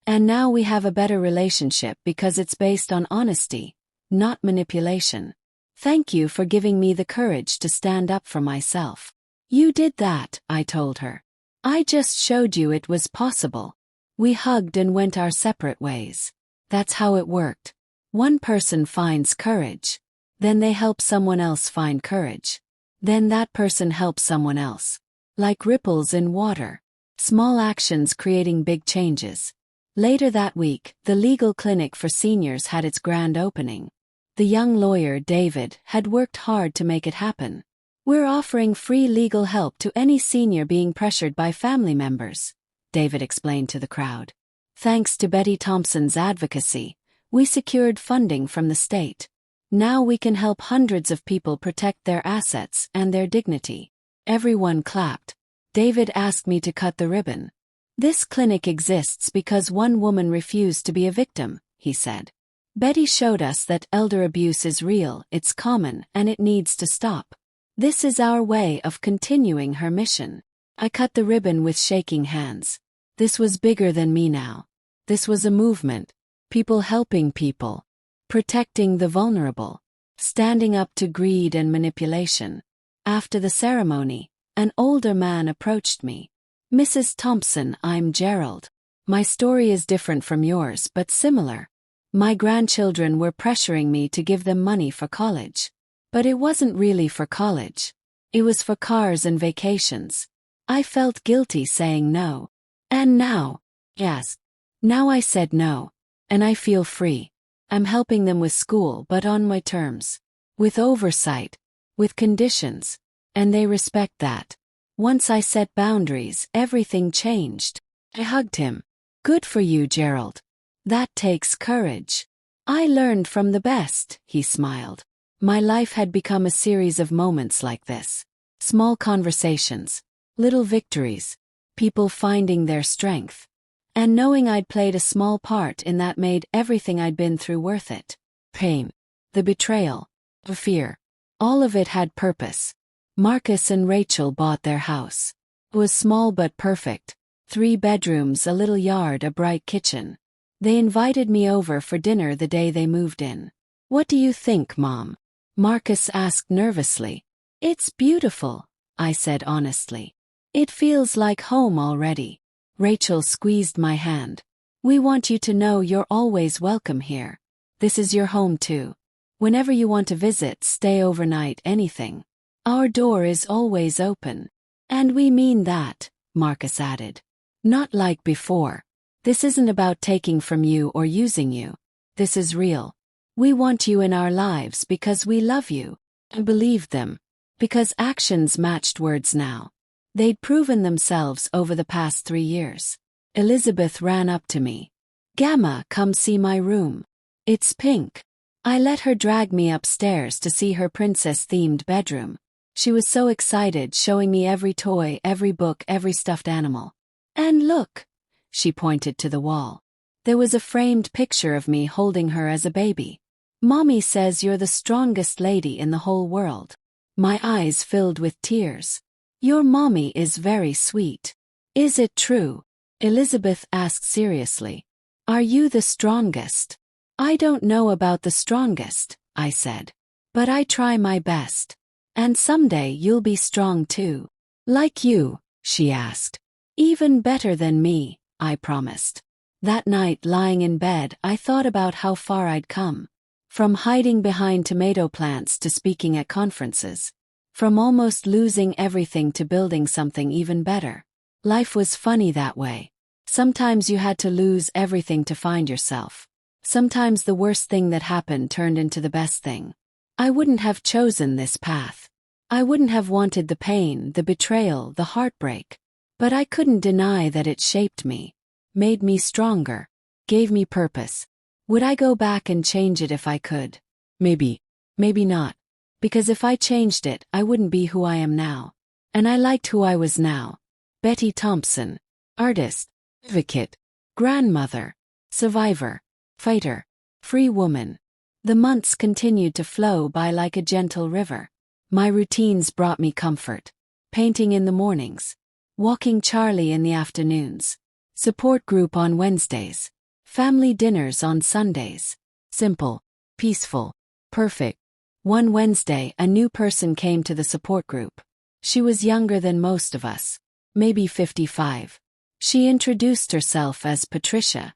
And now we have a better relationship because it's based on honesty, not manipulation. Thank you for giving me the courage to stand up for myself." "You did that," I told her. "I just showed you it was possible." We hugged and went our separate ways. That's how it worked. One person finds courage. Then they help someone else find courage. Then that person helps someone else. Like ripples in water. Small actions creating big changes. Later that week, the legal clinic for seniors had its grand opening. The young lawyer, David, had worked hard to make it happen. "We're offering free legal help to any senior being pressured by family members," David explained to the crowd. "Thanks to Betty Thompson's advocacy, we secured funding from the state. Now we can help hundreds of people protect their assets and their dignity." Everyone clapped. David asked me to cut the ribbon. "This clinic exists because one woman refused to be a victim," he said. "Betty showed us that elder abuse is real, it's common, and it needs to stop. This is our way of continuing her mission." I cut the ribbon with shaking hands. This was bigger than me now. This was a movement. People helping people. Protecting the vulnerable. Standing up to greed and manipulation. After the ceremony, an older man approached me. "Mrs. Thompson, I'm Gerald. My story is different from yours but similar. My grandchildren were pressuring me to give them money for college. But it wasn't really for college. It was for cars and vacations. I felt guilty saying no. And now?" Yes. "Now I said no. And I feel free. I'm helping them with school but on my terms. With oversight. With conditions. And they respect that. Once I set boundaries, everything changed." I hugged him. "Good for you, Gerald. That takes courage." "I learned from the best," he smiled. My life had become a series of moments like this. Small conversations. Little victories. People finding their strength. And knowing I'd played a small part in that made everything I'd been through worth it. Pain. The betrayal. The fear. All of it had purpose. Marcus and Rachel bought their house. It was small but perfect. 3 bedrooms, a little yard, a bright kitchen. They invited me over for dinner the day they moved in. "What do you think, Mom?" Marcus asked nervously. "It's beautiful," I said honestly. "It feels like home already." Rachel squeezed my hand. "We want you to know you're always welcome here. This is your home too. Whenever you want to visit, stay overnight, anything. Our door is always open." "And we mean that," Marcus added. "Not like before. This isn't about taking from you or using you. This is real. We want you in our lives because we love you." I believed them. Because actions matched words now. They'd proven themselves over the past 3 years. Elizabeth ran up to me. "Gamma, come see my room. It's pink." I let her drag me upstairs to see her princess-themed bedroom. She was so excited, showing me every toy, every book, every stuffed animal. "And look," she pointed to the wall. There was a framed picture of me holding her as a baby. "Mommy says you're the strongest lady in the whole world." My eyes filled with tears. "Your mommy is very sweet." "Is it true?" Elizabeth asked seriously. "Are you the strongest?" "I don't know about the strongest," I said. "But I try my best. And someday you'll be strong too." "Like you?" she asked. "Even better than me," I promised. That night, lying in bed, I thought about how far I'd come. From hiding behind tomato plants to speaking at conferences. From almost losing everything to building something even better. Life was funny that way. Sometimes you had to lose everything to find yourself. Sometimes the worst thing that happened turned into the best thing. I wouldn't have chosen this path. I wouldn't have wanted the pain, the betrayal, the heartbreak. But I couldn't deny that it shaped me, made me stronger, gave me purpose. Would I go back and change it if I could? Maybe. Maybe not. Because if I changed it, I wouldn't be who I am now. And I liked who I was now. Betty Thompson. Artist. Advocate. Grandmother. Survivor. Fighter. Free woman. The months continued to flow by like a gentle river. My routines brought me comfort. Painting in the mornings. Walking Charlie in the afternoons. Support group on Wednesdays. Family dinners on Sundays. Simple. Peaceful. Perfect. One Wednesday, a new person came to the support group. She was younger than most of us. Maybe 55. She introduced herself as Patricia.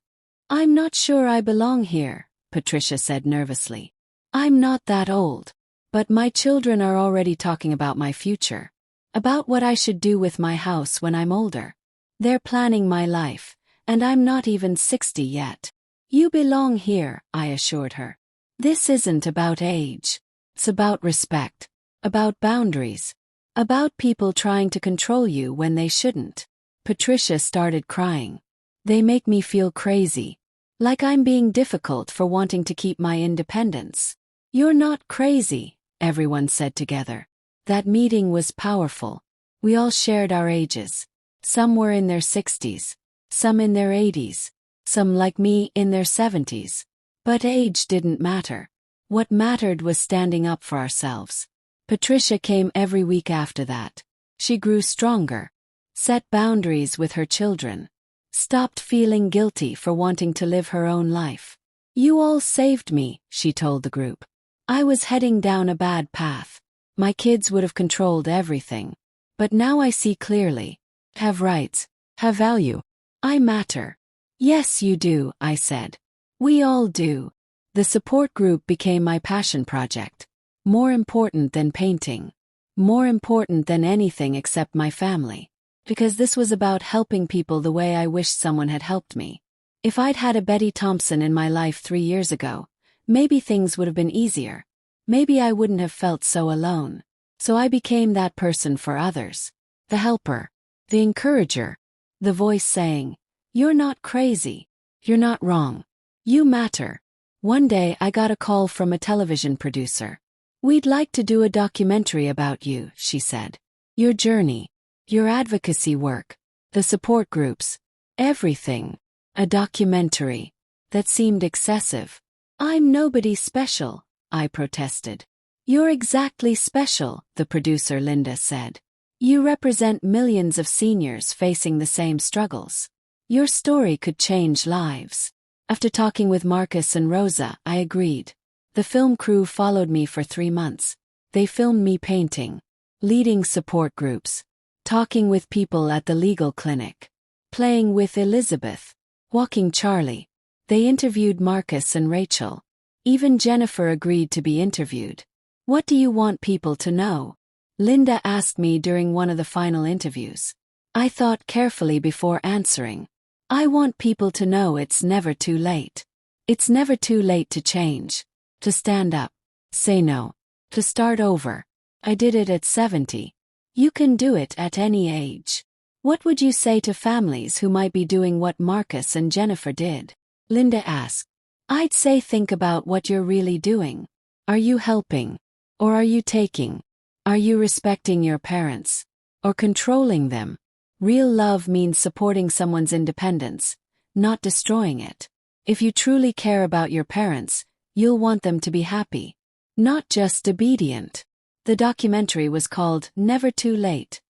"I'm not sure I belong here," Patricia said nervously. "I'm not that old. But my children are already talking about my future. About what I should do with my house when I'm older. They're planning my life, and I'm not even 60 yet." "You belong here," I assured her. "This isn't about age. It's about respect. About boundaries. About people trying to control you when they shouldn't." Patricia started crying. "They make me feel crazy. Like I'm being difficult for wanting to keep my independence." "You're not crazy," everyone said together. That meeting was powerful. We all shared our ages. Some were in their 60s. Some in their 80s. Some, like me, in their 70s. But age didn't matter. What mattered was standing up for ourselves. Patricia came every week after that. She grew stronger. Set boundaries with her children. Stopped feeling guilty for wanting to live her own life. "You all saved me," she told the group. "I was heading down a bad path. My kids would have controlled everything. But now I see clearly. Have rights. Have value. I matter." "Yes, you do," I said. "We all do." The support group became my passion project. More important than painting. More important than anything except my family. Because this was about helping people the way I wished someone had helped me. If I'd had a Betty Thompson in my life 3 years ago, maybe things would have been easier. Maybe I wouldn't have felt so alone. So I became that person for others. The helper. The encourager. The voice saying, "You're not crazy. You're not wrong. You matter." One day I got a call from a television producer. "We'd like to do a documentary about you," she said. "Your journey. Your advocacy work. The support groups. Everything." A documentary. That seemed excessive. "I'm nobody special," I protested. "You're exactly special," the producer Linda said. "You represent millions of seniors facing the same struggles. Your story could change lives." After talking with Marcus and Rosa, I agreed. The film crew followed me for 3 months. They filmed me painting, leading support groups, talking with people at the legal clinic, playing with Elizabeth, walking Charlie. They interviewed Marcus and Rachel. Even Jennifer agreed to be interviewed. "What do you want people to know?" Linda asked me during one of the final interviews. I thought carefully before answering. "I want people to know it's never too late. It's never too late to change. To stand up. Say no. To start over. I did it at 70. You can do it at any age." "What would you say to families who might be doing what Marcus and Jennifer did?" Linda asked. "I'd say think about what you're really doing. Are you helping? Or are you taking? Are you respecting your parents? Or controlling them? Real love means supporting someone's independence, not destroying it. If you truly care about your parents, you'll want them to be happy, not just obedient." The documentary was called Never Too Late,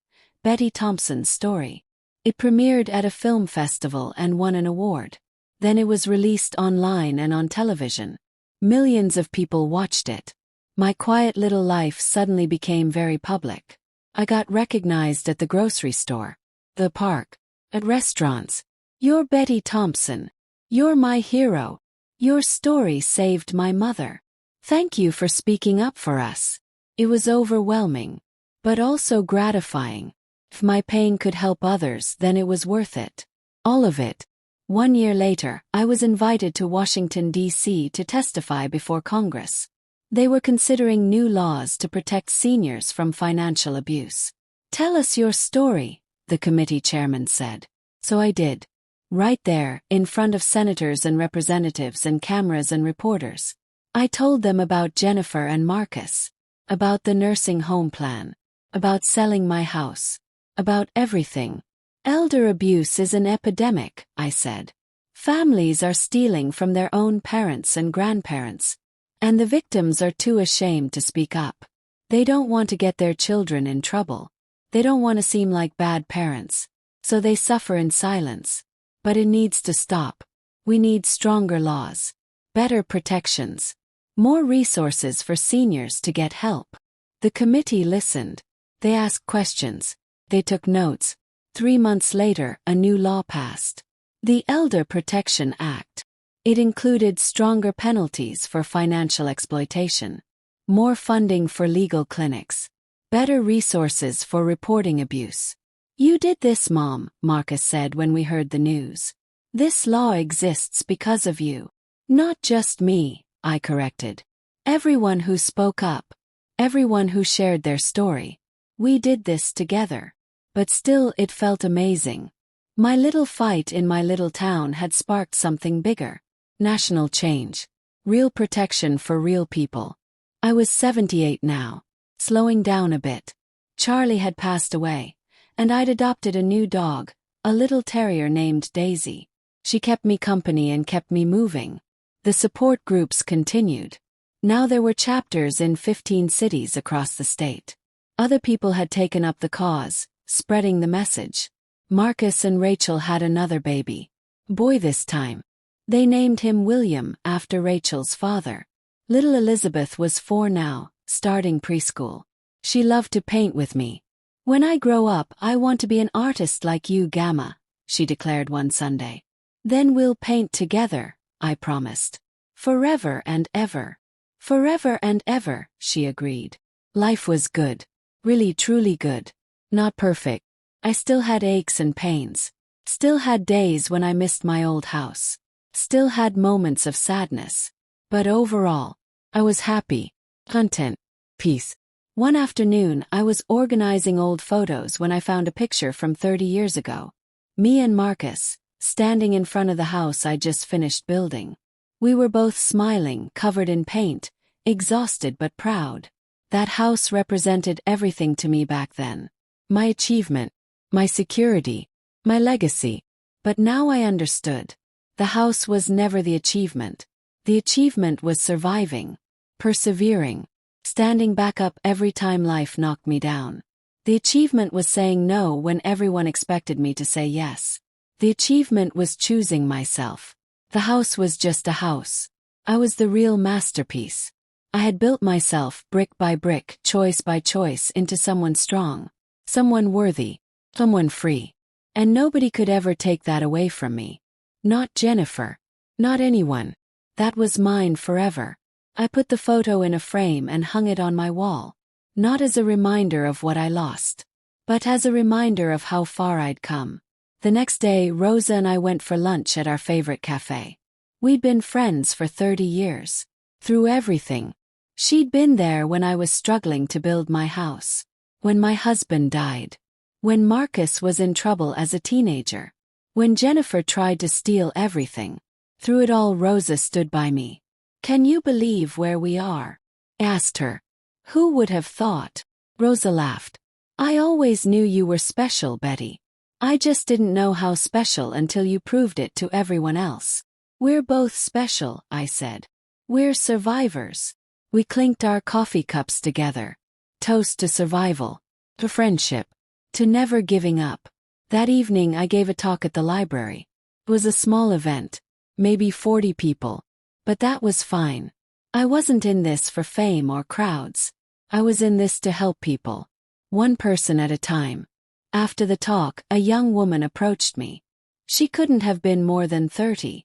Betty Thompson's story. It premiered at a film festival and won an award. Then it was released online and on television. Millions of people watched it. My quiet little life suddenly became very public. I got recognized at the grocery store, the park, at restaurants. "You're Betty Thompson. You're my hero. Your story saved my mother. Thank you for speaking up for us." It was overwhelming, but also gratifying. If my pain could help others, then it was worth it. All of it. 1 year later, I was invited to Washington, D.C. to testify before Congress. They were considering new laws to protect seniors from financial abuse. "Tell us your story," the committee chairman said. So I did. Right there, in front of senators and representatives and cameras and reporters. I told them about Jennifer and Marcus, about the nursing home plan, about selling my house, about everything. "Elder abuse is an epidemic," I said. "Families are stealing from their own parents and grandparents, and the victims are too ashamed to speak up. They don't want to get their children in trouble. They don't want to seem like bad parents, so they suffer in silence. But it needs to stop. We need stronger laws, better protections, more resources for seniors to get help." The committee listened. They asked questions. They took notes. 3 months later, a new law passed. The Elder Protection Act. It included stronger penalties for financial exploitation, more funding for legal clinics, better resources for reporting abuse. "You did this, Mom," Marcus said when we heard the news. "This law exists because of you." "Not just me," I corrected. "Everyone who spoke up. Everyone who shared their story. We did this together." But still it felt amazing. My little fight in my little town had sparked something bigger. National change. Real protection for real people. I was 78 now. Slowing down a bit. Charlie had passed away, and I'd adopted a new dog, a little terrier named Daisy. She kept me company and kept me moving. The support groups continued. Now there were chapters in 15 cities across the state. Other people had taken up the cause, spreading the message. Marcus and Rachel had another baby. Boy this time. They named him William after Rachel's father. Little Elizabeth was 4 now, starting preschool. She loved to paint with me. "When I grow up, I want to be an artist like you, Gamma," she declared one Sunday. "Then we'll paint together," I promised. "Forever and ever." "Forever and ever," she agreed. Life was good. Really truly good. Not perfect. I still had aches and pains. Still had days when I missed my old house. Still had moments of sadness. But overall, I was happy, content, peace. One afternoon, I was organizing old photos when I found a picture from 30 years ago. Me and Marcus, standing in front of the house I just finished building. We were both smiling, covered in paint, exhausted but proud. That house represented everything to me back then. My achievement, my security, my legacy. But now I understood. The house was never the achievement. The achievement was surviving, persevering, standing back up every time life knocked me down. The achievement was saying no when everyone expected me to say yes. The achievement was choosing myself. The house was just a house. I was the real masterpiece. I had built myself brick by brick, choice by choice, into someone strong, someone worthy, someone free. And nobody could ever take that away from me. Not Jennifer. Not anyone. That was mine forever. I put the photo in a frame and hung it on my wall. Not as a reminder of what I lost, but as a reminder of how far I'd come. The next day, Rosa and I went for lunch at our favorite cafe. We'd been friends for 30 years. Through everything. She'd been there when I was struggling to build my house. When my husband died. When Marcus was in trouble as a teenager. When Jennifer tried to steal everything. Through it all, Rosa stood by me. "Can you believe where we are?" I asked her. "Who would have thought?" Rosa laughed. "I always knew you were special, Betty. I just didn't know how special until you proved it to everyone else." "We're both special," I said. "We're survivors." We clinked our coffee cups together. Toast to survival. To friendship. To never giving up. That evening I gave a talk at the library. It was a small event. Maybe 40 people. But that was fine. I wasn't in this for fame or crowds. I was in this to help people. One person at a time. After the talk, a young woman approached me. She couldn't have been more than 30.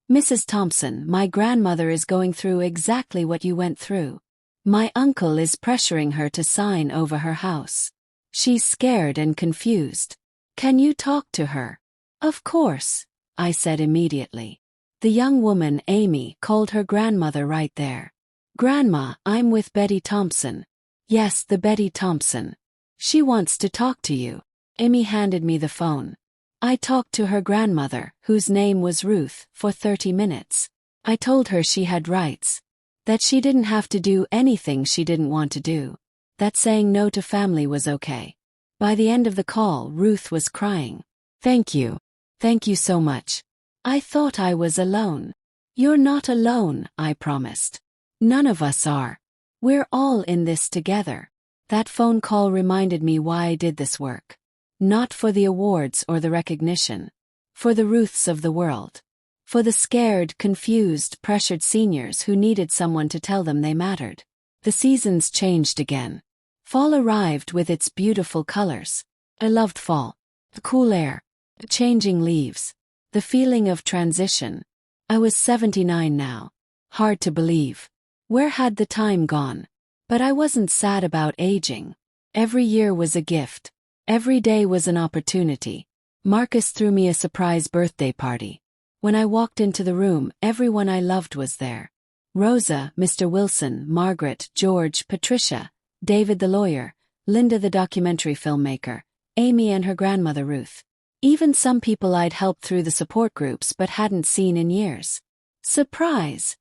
"Mrs. Thompson, my grandmother is going through exactly what you went through. My uncle is pressuring her to sign over her house. She's scared and confused. Can you talk to her?" "Of course," I said immediately. The young woman, Amy, called her grandmother right there. Grandma, I'm with Betty Thompson. Yes, the Betty Thompson. She wants to talk to you. Amy handed me the phone. I talked to her grandmother, whose name was Ruth, for 30 minutes. I told her she had rights. That she didn't have to do anything she didn't want to do. That saying no to family was okay. By the end of the call, Ruth was crying. Thank you. Thank you so much. I thought I was alone. You're not alone, I promised. None of us are. We're all in this together. That phone call reminded me why I did this work. Not for the awards or the recognition. For the Ruths of the world. For the scared, confused, pressured seniors who needed someone to tell them they mattered. The seasons changed again. Fall arrived with its beautiful colors. I loved fall. The cool air. The changing leaves. The feeling of transition. I was 79 now. Hard to believe. Where had the time gone? But I wasn't sad about aging. Every year was a gift. Every day was an opportunity. Marcus threw me a surprise birthday party. When I walked into the room, everyone I loved was there. Rosa, Mr. Wilson, Margaret, George, Patricia, David the lawyer, Linda the documentary filmmaker, Amy and her grandmother Ruth. Even some people I'd helped through the support groups but hadn't seen in years. Surprise!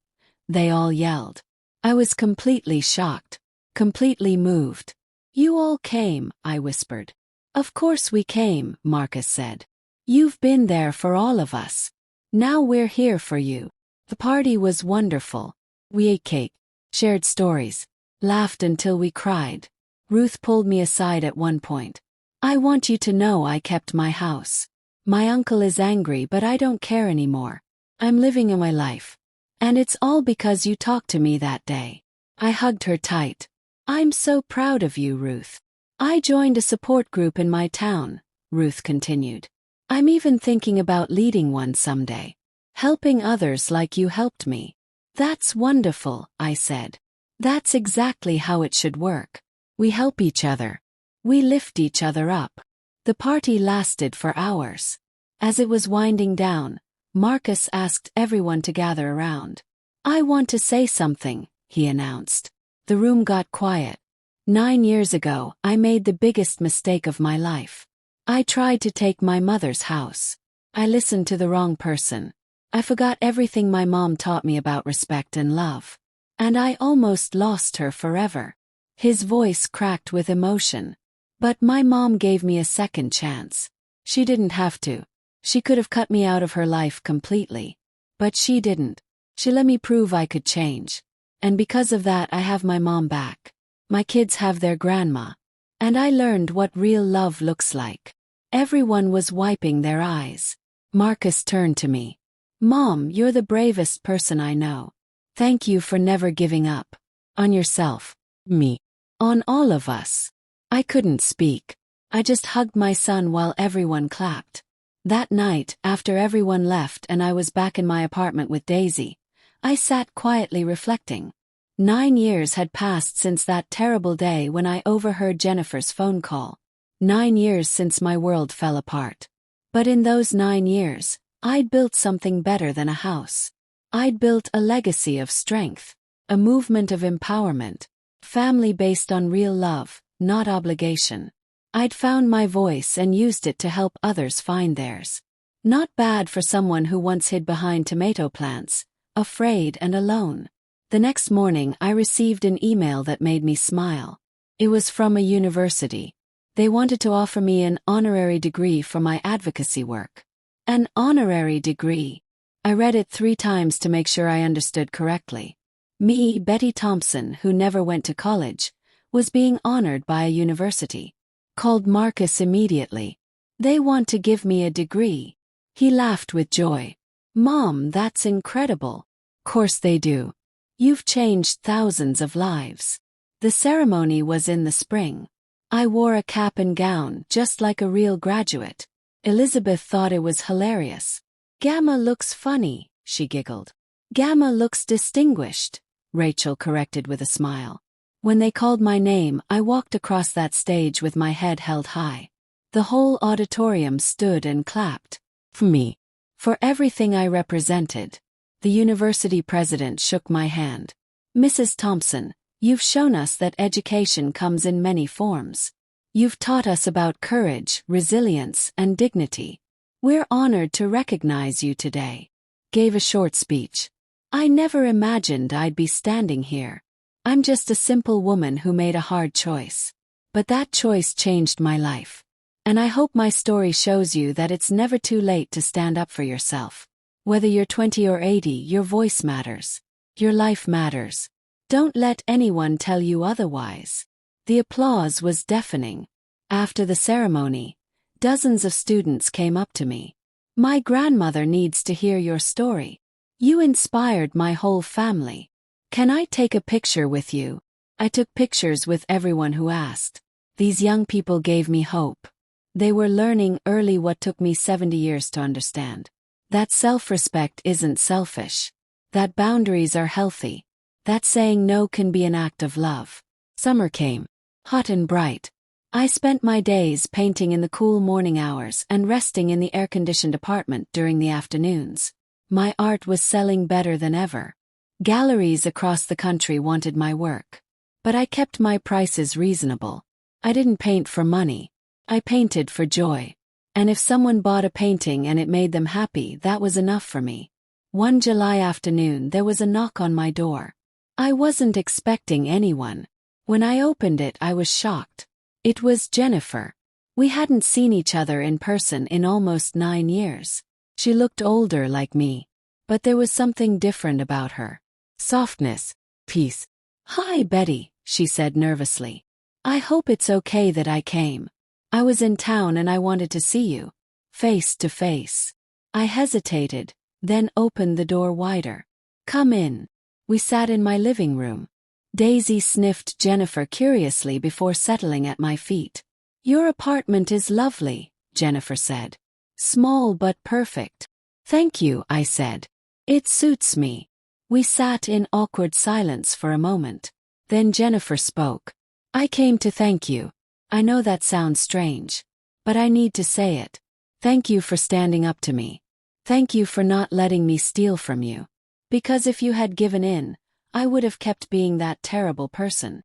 They all yelled. I was completely shocked. Completely moved. You all came, I whispered. Of course we came, Marcus said. You've been there for all of us. Now we're here for you. The party was wonderful. We ate cake, shared stories, laughed until we cried. Ruth pulled me aside at one point. I want you to know I kept my house. My uncle is angry but I don't care anymore. I'm living in my life. And it's all because you talked to me that day. I hugged her tight. I'm so proud of you, Ruth. I joined a support group in my town, Ruth continued. I'm even thinking about leading one someday. Helping others like you helped me. That's wonderful, I said. That's exactly how it should work. We help each other. We lift each other up. The party lasted for hours. As it was winding down, Marcus asked everyone to gather around. I want to say something, he announced. The room got quiet. 9 years ago, I made the biggest mistake of my life. I tried to take my mother's house. I listened to the wrong person. I forgot everything my mom taught me about respect and love. And I almost lost her forever. His voice cracked with emotion. But my mom gave me a second chance. She didn't have to. She could have cut me out of her life completely. But she didn't. She let me prove I could change. And because of that I have my mom back. My kids have their grandma. And I learned what real love looks like. Everyone was wiping their eyes. Marcus turned to me. Mom, you're the bravest person I know. Thank you for never giving up. On yourself. Me. On all of us. I couldn't speak. I just hugged my son while everyone clapped. That night, after everyone left and I was back in my apartment with Daisy, I sat quietly reflecting. 9 years had passed since that terrible day when I overheard Jennifer's phone call. 9 years since my world fell apart. But in those 9 years, I'd built something better than a house. I'd built a legacy of strength, a movement of empowerment, family based on real love, not obligation. I'd found my voice and used it to help others find theirs. Not bad for someone who once hid behind tomato plants, afraid and alone. The next morning I received an email that made me smile. It was from a university. They wanted to offer me an honorary degree for my advocacy work. An honorary degree. I read it 3 times to make sure I understood correctly. Me, Betty Thompson, who never went to college, was being honored by a university. Called Marcus immediately. They want to give me a degree. He laughed with joy. Mom, that's incredible. Course they do. You've changed thousands of lives. The ceremony was in the spring. I wore a cap and gown just like a real graduate. Elizabeth thought it was hilarious. Gamma looks funny, she giggled. Gamma looks distinguished, Rachel corrected with a smile. When they called my name, I walked across that stage with my head held high. The whole auditorium stood and clapped. For me. for everything I represented. The university president shook my hand. Mrs. Thompson, you've shown us that education comes in many forms. You've taught us about courage, resilience, and dignity. We're honored to recognize you today. Gave a short speech. I never imagined I'd be standing here. I'm just a simple woman who made a hard choice. But that choice changed my life. And I hope my story shows you that it's never too late to stand up for yourself. Whether you're 20 or 80, your voice matters. Your life matters. Don't let anyone tell you otherwise. The applause was deafening. After the ceremony, dozens of students came up to me. My grandmother needs to hear your story. You inspired my whole family. Can I take a picture with you? I took pictures with everyone who asked. These young people gave me hope. They were learning early what took me 70 years to understand. That self-respect isn't selfish. That boundaries are healthy. That saying no can be an act of love. Summer came, hot and bright. I spent my days painting in the cool morning hours and resting in the air-conditioned apartment during the afternoons. My art was selling better than ever. Galleries across the country wanted my work. But I kept my prices reasonable. I didn't paint for money. I painted for joy. And if someone bought a painting and it made them happy, that was enough for me. One July afternoon, there was a knock on my door. I wasn't expecting anyone. When I opened it, I was shocked. It was Jennifer. We hadn't seen each other in person in almost 9 years. She looked older like me. But there was something different about her. Softness. Peace. "Hi, Betty," she said nervously. "I hope it's okay that I came. I was in town and I wanted to see you. Face to face." I hesitated, then opened the door wider. "Come in." We sat in my living room. Daisy sniffed Jennifer curiously before settling at my feet. "Your apartment is lovely," Jennifer said. "Small but perfect." "Thank you," I said. "It suits me." We sat in awkward silence for a moment. Then Jennifer spoke. "I came to thank you. I know that sounds strange. But I need to say it. Thank you for standing up to me. Thank you for not letting me steal from you. Because if you had given in, I would have kept being that terrible person."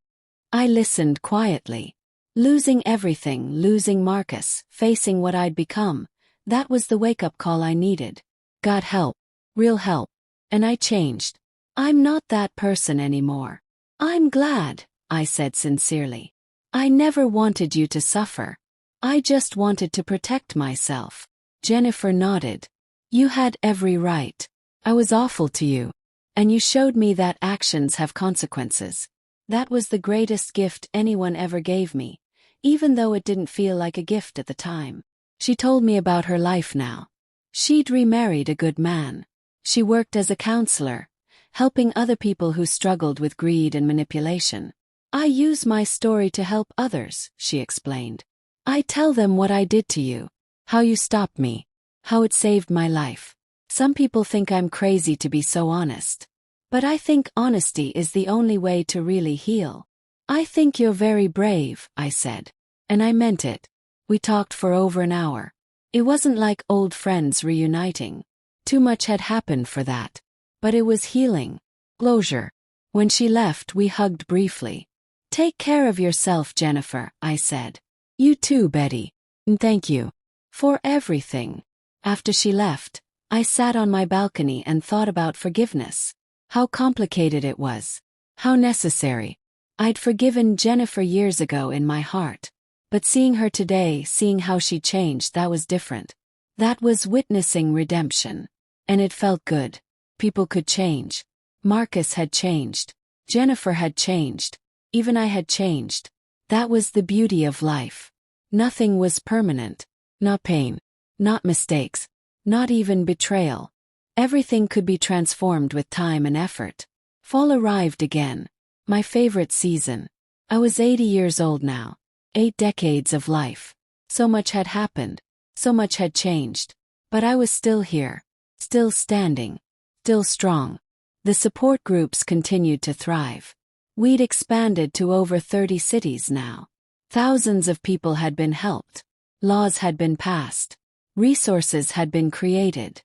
I listened quietly. Losing everything, losing Marcus, facing what I'd become, that was the wake-up call I needed. Got help. Real help. And I changed. I'm not that person anymore. "I'm glad," I said sincerely. "I never wanted you to suffer. I just wanted to protect myself." Jennifer nodded. "You had every right. I was awful to you. And you showed me that actions have consequences. That was the greatest gift anyone ever gave me, even though it didn't feel like a gift at the time." She told me about her life now. She'd remarried a good man. She worked as a counselor, helping other people who struggled with greed and manipulation. "I use my story to help others," she explained. "I tell them what I did to you, how you stopped me, how it saved my life. Some people think I'm crazy to be so honest. But I think honesty is the only way to really heal." "I think you're very brave," I said. And I meant it. We talked for over an hour. It wasn't like old friends reuniting. Too much had happened for that. But it was healing. Closure. When she left, we hugged briefly. "Take care of yourself, Jennifer," I said. "You too, Betty. And thank you for everything." After she left, I sat on my balcony and thought about forgiveness. How complicated it was. How necessary. I'd forgiven Jennifer years ago in my heart. But seeing her today, seeing how she changed, that was different. That was witnessing redemption. And it felt good. People could change. Marcus had changed. Jennifer had changed. Even I had changed. That was the beauty of life. Nothing was permanent. Not pain. Not mistakes. Not even betrayal. Everything could be transformed with time and effort. Fall arrived again. My favorite season. I was 80 years old now. 8 decades of life. So much had happened. So much had changed. But I was still here. Still standing. Still strong. The support groups continued to thrive. We'd expanded to over 30 cities now. Thousands of people had been helped. Laws had been passed. Resources had been created.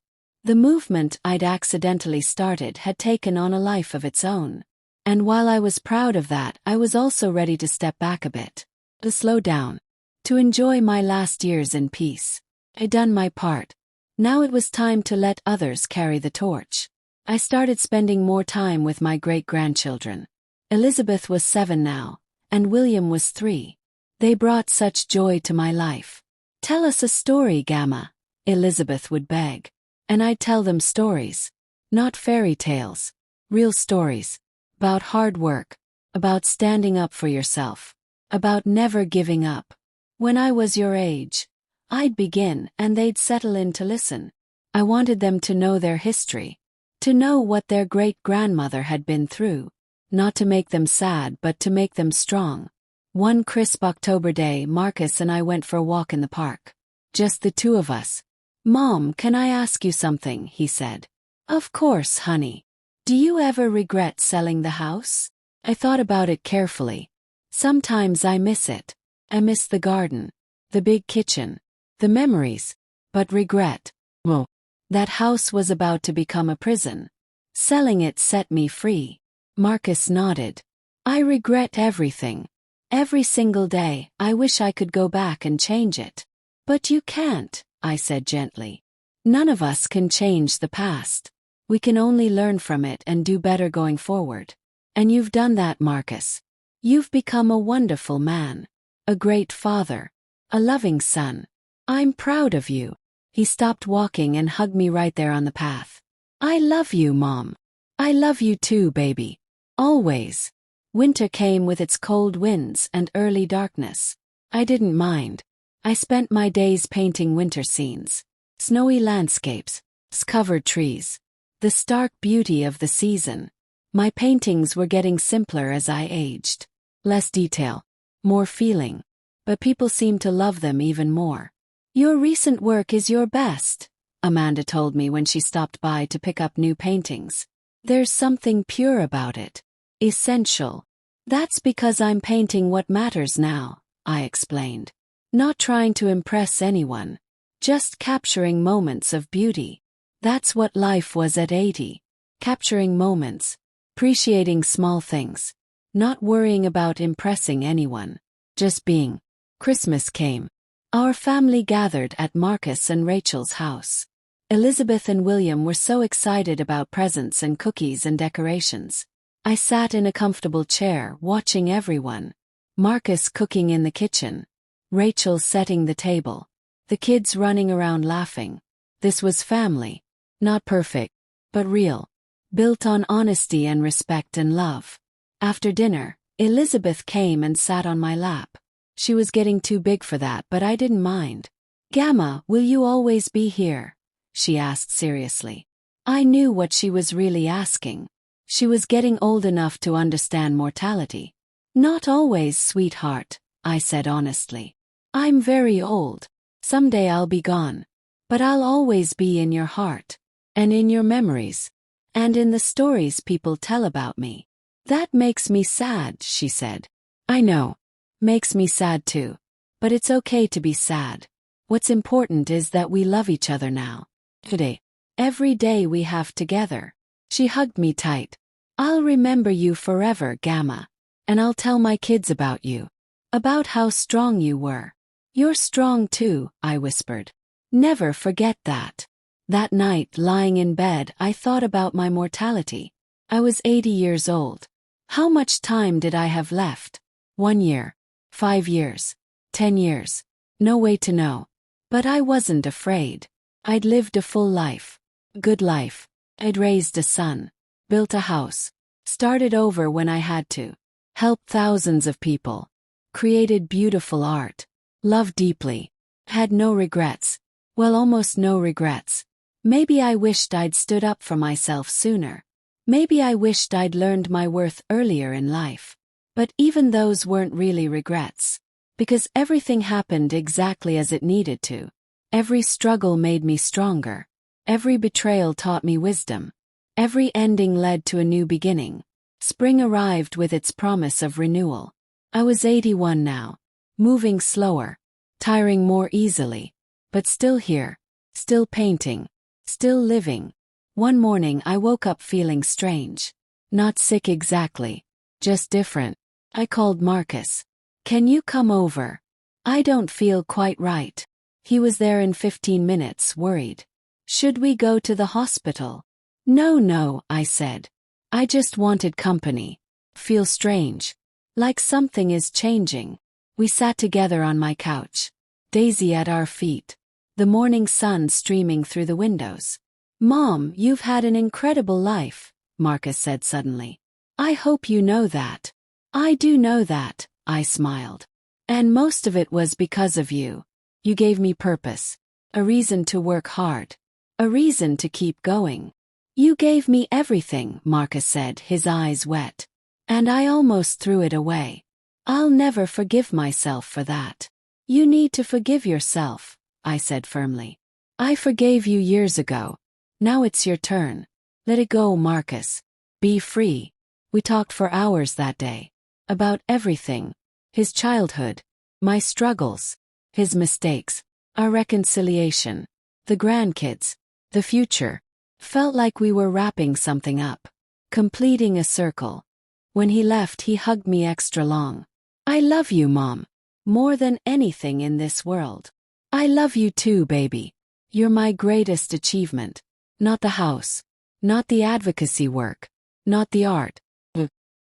The movement I'd accidentally started had taken on a life of its own. And while I was proud of that, I was also ready to step back a bit. To slow down. To enjoy my last years in peace. I'd done my part. Now it was time to let others carry the torch. I started spending more time with my great-grandchildren. Elizabeth was 7 now, and William was 3. They brought such joy to my life. "Tell us a story, Gamma," Elizabeth would beg. And I'd tell them stories. Not fairy tales. Real stories. About hard work. About standing up for yourself. About never giving up. When I was your age, I'd begin and they'd settle in to listen. I wanted them to know their history. To know what their great-grandmother had been through. Not to make them sad but to make them strong. One crisp October day, Marcus and I went for a walk in the park. Just the two of us. "Mom, can I ask you something?" he said. "Of course, honey. Do you ever regret selling the house?" I thought about it carefully. Sometimes I miss it. I miss the garden, the big kitchen, the memories, but regret. Well, that house was about to become a prison. Selling it set me free. Marcus nodded. "I regret everything. Every single day. I wish I could go back and change it. But you can't," I said gently. "None of us can change the past. We can only learn from it and do better going forward. And you've done that, Marcus. You've become a wonderful man. A great father. A loving son. I'm proud of you." He stopped walking and hugged me right there on the path. "I love you, Mom. I love you too, baby. Always." Winter came with its cold winds and early darkness. I didn't mind. I spent my days painting winter scenes. Snowy landscapes. Covered trees. The stark beauty of the season. My paintings were getting simpler as I aged. Less detail. More feeling. But people seemed to love them even more. "Your recent work is your best," Amanda told me when she stopped by to pick up new paintings. "There's something pure about it. Essential." "That's because I'm painting what matters now," I explained. "Not trying to impress anyone. Just capturing moments of beauty. That's what life was at 80. Capturing moments. Appreciating small things. Not worrying about impressing anyone. Just being." Christmas came. Our family gathered at Marcus and Rachel's house. Elizabeth and William were so excited about presents and cookies and decorations. I sat in a comfortable chair, watching everyone. Marcus cooking in the kitchen. Rachel setting the table. The kids running around laughing. This was family. Not perfect, but real. Built on honesty and respect and love. After dinner, Elizabeth came and sat on my lap. She was getting too big for that, but I didn't mind. "Gamma, will you always be here?" she asked seriously. I knew what she was really asking. She was getting old enough to understand mortality. "Not always, sweetheart," I said honestly. "I'm very old. Someday I'll be gone. But I'll always be in your heart. And in your memories. And in the stories people tell about me." "That makes me sad," she said. "I know. Makes me sad too. But it's okay to be sad. What's important is that we love each other now. Today. Every day we have together." She hugged me tight. "I'll remember you forever, Gamma. And I'll tell my kids about you. About how strong you were." "You're strong too," I whispered. "Never forget that." That night, lying in bed, I thought about my mortality. I was 80 years old. How much time did I have left? 1 year. 5 years. 10 years. No way to know. But I wasn't afraid. I'd lived a full life. Good life. I'd raised a son. Built a house. Started over when I had to. Helped thousands of people. Created beautiful art. Loved deeply. Had no regrets. Well, almost no regrets. Maybe I wished I'd stood up for myself sooner. Maybe I wished I'd learned my worth earlier in life. But even those weren't really regrets. Because everything happened exactly as it needed to. Every struggle made me stronger. Every betrayal taught me wisdom. Every ending led to a new beginning. Spring arrived with its promise of renewal. I was 81 now. Moving slower. Tiring more easily. But still here. Still painting. Still living. One morning I woke up feeling strange. Not sick exactly. Just different. I called Marcus. Can you come over? I don't feel quite right. He was there in 15 minutes, worried. Should we go to the hospital? No, I said. I just wanted company. Feel strange. Like something is changing. We sat together on my couch. Daisy at our feet. The morning sun streaming through the windows. Mom, you've had an incredible life, Marcus said suddenly. I hope you know that. I do know that, I smiled. And most of it was because of you. You gave me purpose. A reason to work hard. A reason to keep going. You gave me everything, Marcus said, his eyes wet. And I almost threw it away. I'll never forgive myself for that. You need to forgive yourself, I said firmly. I forgave you years ago. Now it's your turn. Let it go, Marcus. Be free. We talked for hours that day. About everything. His childhood. My struggles. His mistakes. Our reconciliation. The grandkids. The future. Felt like we were wrapping something up. Completing a circle. When he left, he hugged me extra long. I love you, Mom. More than anything in this world. I love you too, baby. You're my greatest achievement. Not the house. Not the advocacy work. Not the art.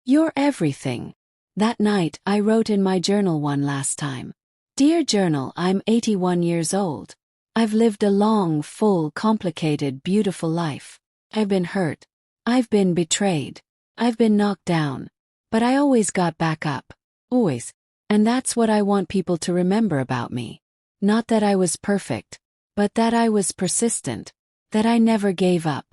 You're everything. That night, I wrote in my journal one last time. Dear Journal, I'm 81 years old. I've lived a long, full, complicated, beautiful life. I've been hurt. I've been betrayed. I've been knocked down. But I always got back up. Always. And that's what I want people to remember about me. Not that I was perfect, but that I was persistent. That I never gave up.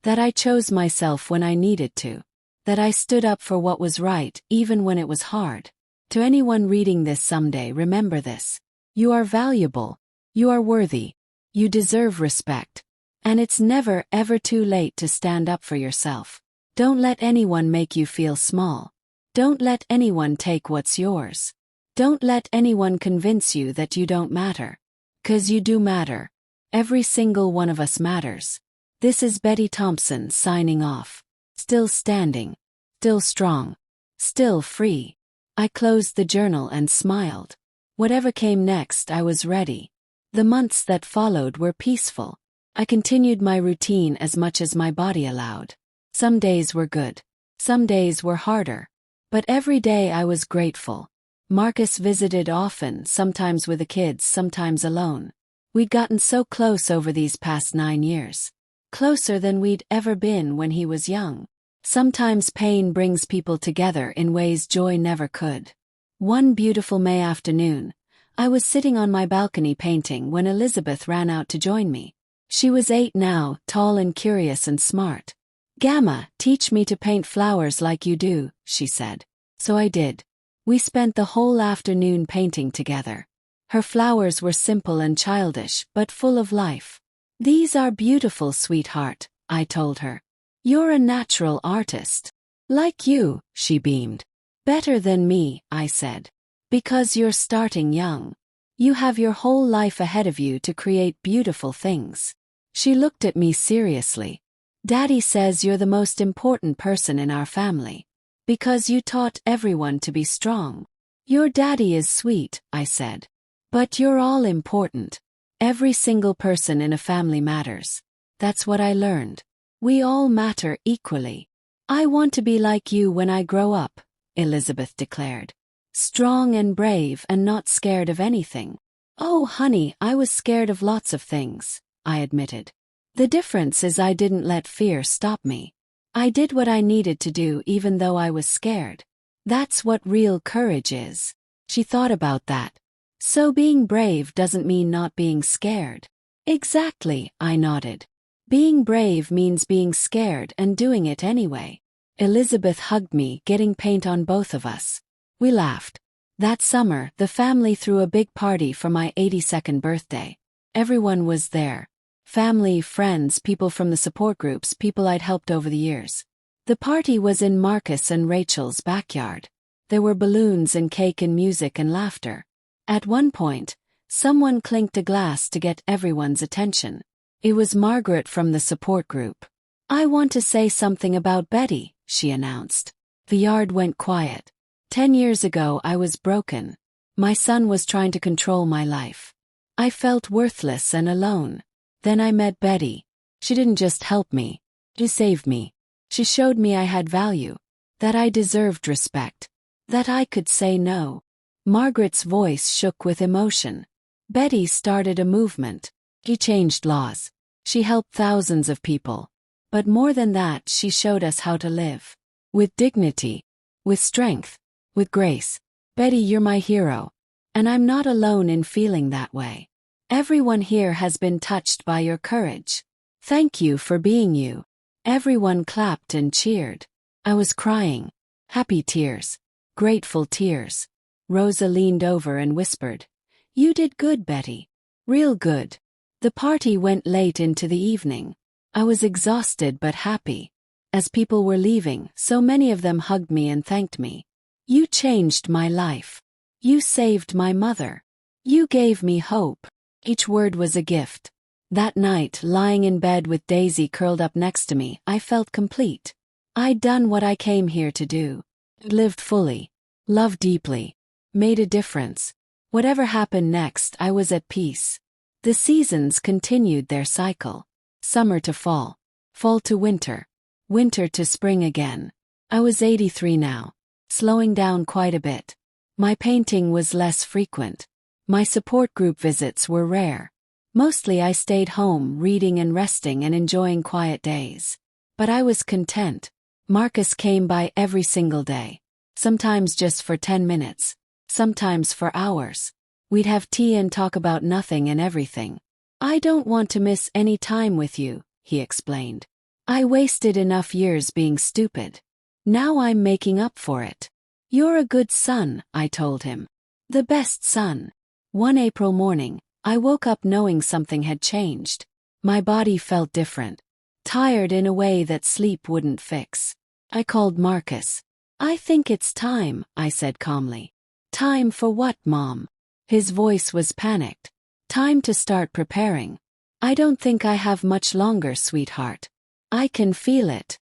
That I chose myself when I needed to. That I stood up for what was right, even when it was hard. To anyone reading this someday, remember this. You are valuable. You are worthy. You deserve respect. And it's never, ever too late to stand up for yourself. Don't let anyone make you feel small. Don't let anyone take what's yours. Don't let anyone convince you that you don't matter. 'Cause you do matter. Every single one of us matters. This is Betty Thompson signing off. Still standing. Still strong. Still free. I closed the journal and smiled. Whatever came next, I was ready. The months that followed were peaceful. I continued my routine as much as my body allowed. Some days were good. Some days were harder. But every day I was grateful. Marcus visited often, sometimes with the kids, sometimes alone. We'd gotten so close over these past 9 years. Closer than we'd ever been when he was young. Sometimes pain brings people together in ways joy never could. One beautiful May afternoon, I was sitting on my balcony painting when Elizabeth ran out to join me. She was 8 now, tall and curious and smart. Gamma, teach me to paint flowers like you do, she said. So I did. We spent the whole afternoon painting together. Her flowers were simple and childish, but full of life. These are beautiful, sweetheart, I told her. You're a natural artist. Like you, she beamed. Better than me, I said. Because you're starting young. You have your whole life ahead of you to create beautiful things. She looked at me seriously. Daddy says you're the most important person in our family. Because you taught everyone to be strong. Your daddy is sweet, I said. But you're all important. Every single person in a family matters. That's what I learned. We all matter equally. I want to be like you when I grow up, Elizabeth declared. Strong and brave and not scared of anything. Oh, honey, I was scared of lots of things, I admitted. The difference is I didn't let fear stop me. I did what I needed to do even though I was scared. That's what real courage is. She thought about that. So being brave doesn't mean not being scared. Exactly, I nodded. Being brave means being scared and doing it anyway. Elizabeth hugged me, getting paint on both of us. We laughed. That summer, the family threw a big party for my 82nd birthday. Everyone was there. Family, friends, people from the support groups, people I'd helped over the years. The party was in Marcus and Rachel's backyard. There were balloons and cake and music and laughter. At one point, someone clinked a glass to get everyone's attention. It was Margaret from the support group. "I want to say something about Betty," she announced. The yard went quiet. 10 years ago I was broken. My son was trying to control my life. I felt worthless and alone. Then I met Betty. She didn't just help me. She saved me. She showed me I had value. That I deserved respect. That I could say no." Margaret's voice shook with emotion. "Betty started a movement. She changed laws. She helped thousands of people. But more than that, she showed us how to live. With dignity. With strength. With grace. Betty, you're my hero. And I'm not alone in feeling that way. Everyone here has been touched by your courage. Thank you for being you." Everyone clapped and cheered. I was crying. Happy tears. Grateful tears. Rosa leaned over and whispered, "You did good, Betty. Real good." The party went late into the evening. I was exhausted but happy. As people were leaving, so many of them hugged me and thanked me. "You changed my life. You saved my mother. You gave me hope." Each word was a gift. That night, lying in bed with Daisy curled up next to me, I felt complete. I'd done what I came here to do. Lived fully. Loved deeply. Made a difference. Whatever happened next, I was at peace. The seasons continued their cycle. Summer to fall. Fall to winter. Winter to spring again. I was 83 now. Slowing down quite a bit. My painting was less frequent. My support group visits were rare. Mostly I stayed home, reading and resting and enjoying quiet days. But I was content. Marcus came by every single day. Sometimes just for 10 minutes. Sometimes for hours. We'd have tea and talk about nothing and everything. "I don't want to miss any time with you," he explained. "I wasted enough years being stupid. Now I'm making up for it." "You're a good son," I told him. "The best son." One April morning, I woke up knowing something had changed. My body felt different. Tired in a way that sleep wouldn't fix. I called Marcus. "I think it's time," I said calmly. "Time for what, Mom?" His voice was panicked. "Time to start preparing." "I don't think I have much longer, sweetheart. I can feel it."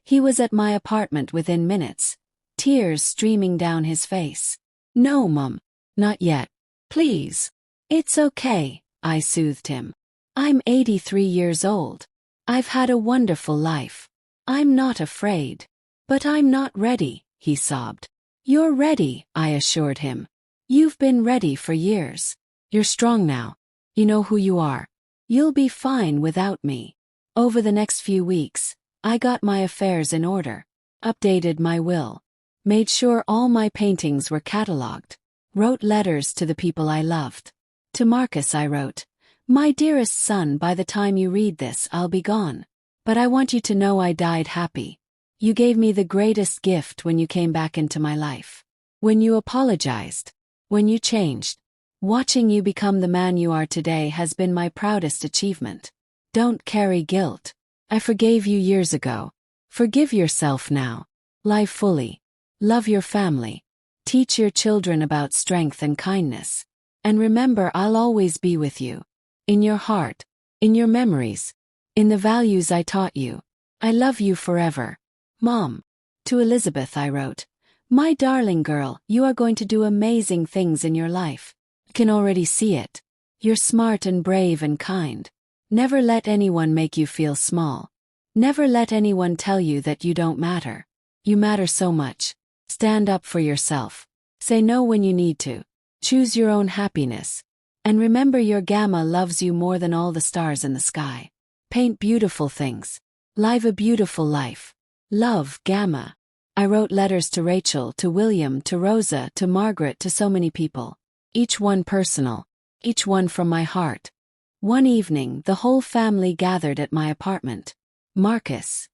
He was at my apartment within minutes, tears streaming down his face. "No, Mom. Not yet. Please." "It's okay," I soothed him. "I'm 83 years old. I've had a wonderful life. I'm not afraid." "But I'm not ready," he sobbed. "You're ready," I assured him. "You've been ready for years. You're strong now. You know who you are. You'll be fine without me." Over the next few weeks, I got my affairs in order, updated my will, made sure all my paintings were catalogued, wrote letters to the people I loved. To Marcus I wrote, "My dearest son, by the time you read this I'll be gone. But I want you to know I died happy. You gave me the greatest gift when you came back into my life. When you apologized. When you changed. Watching you become the man you are today has been my proudest achievement. Don't carry guilt. I forgave you years ago. Forgive yourself now. Live fully. Love your family. Teach your children about strength and kindness. And remember, I'll always be with you. In your heart. In your memories. In the values I taught you. I love you forever. Mom." To Elizabeth I wrote, "My darling girl, you are going to do amazing things in your life. I can already see it. You're smart and brave and kind. Never let anyone make you feel small. Never let anyone tell you that you don't matter. You matter so much. Stand up for yourself. Say no when you need to. Choose your own happiness. And remember, your Gamma loves you more than all the stars in the sky. Paint beautiful things. Live a beautiful life. Love, Gamma." I wrote letters to Rachel, to William, to Rosa, to Margaret, to so many people. Each one personal. Each one from my heart. One evening, the whole family gathered at my apartment. Marcus,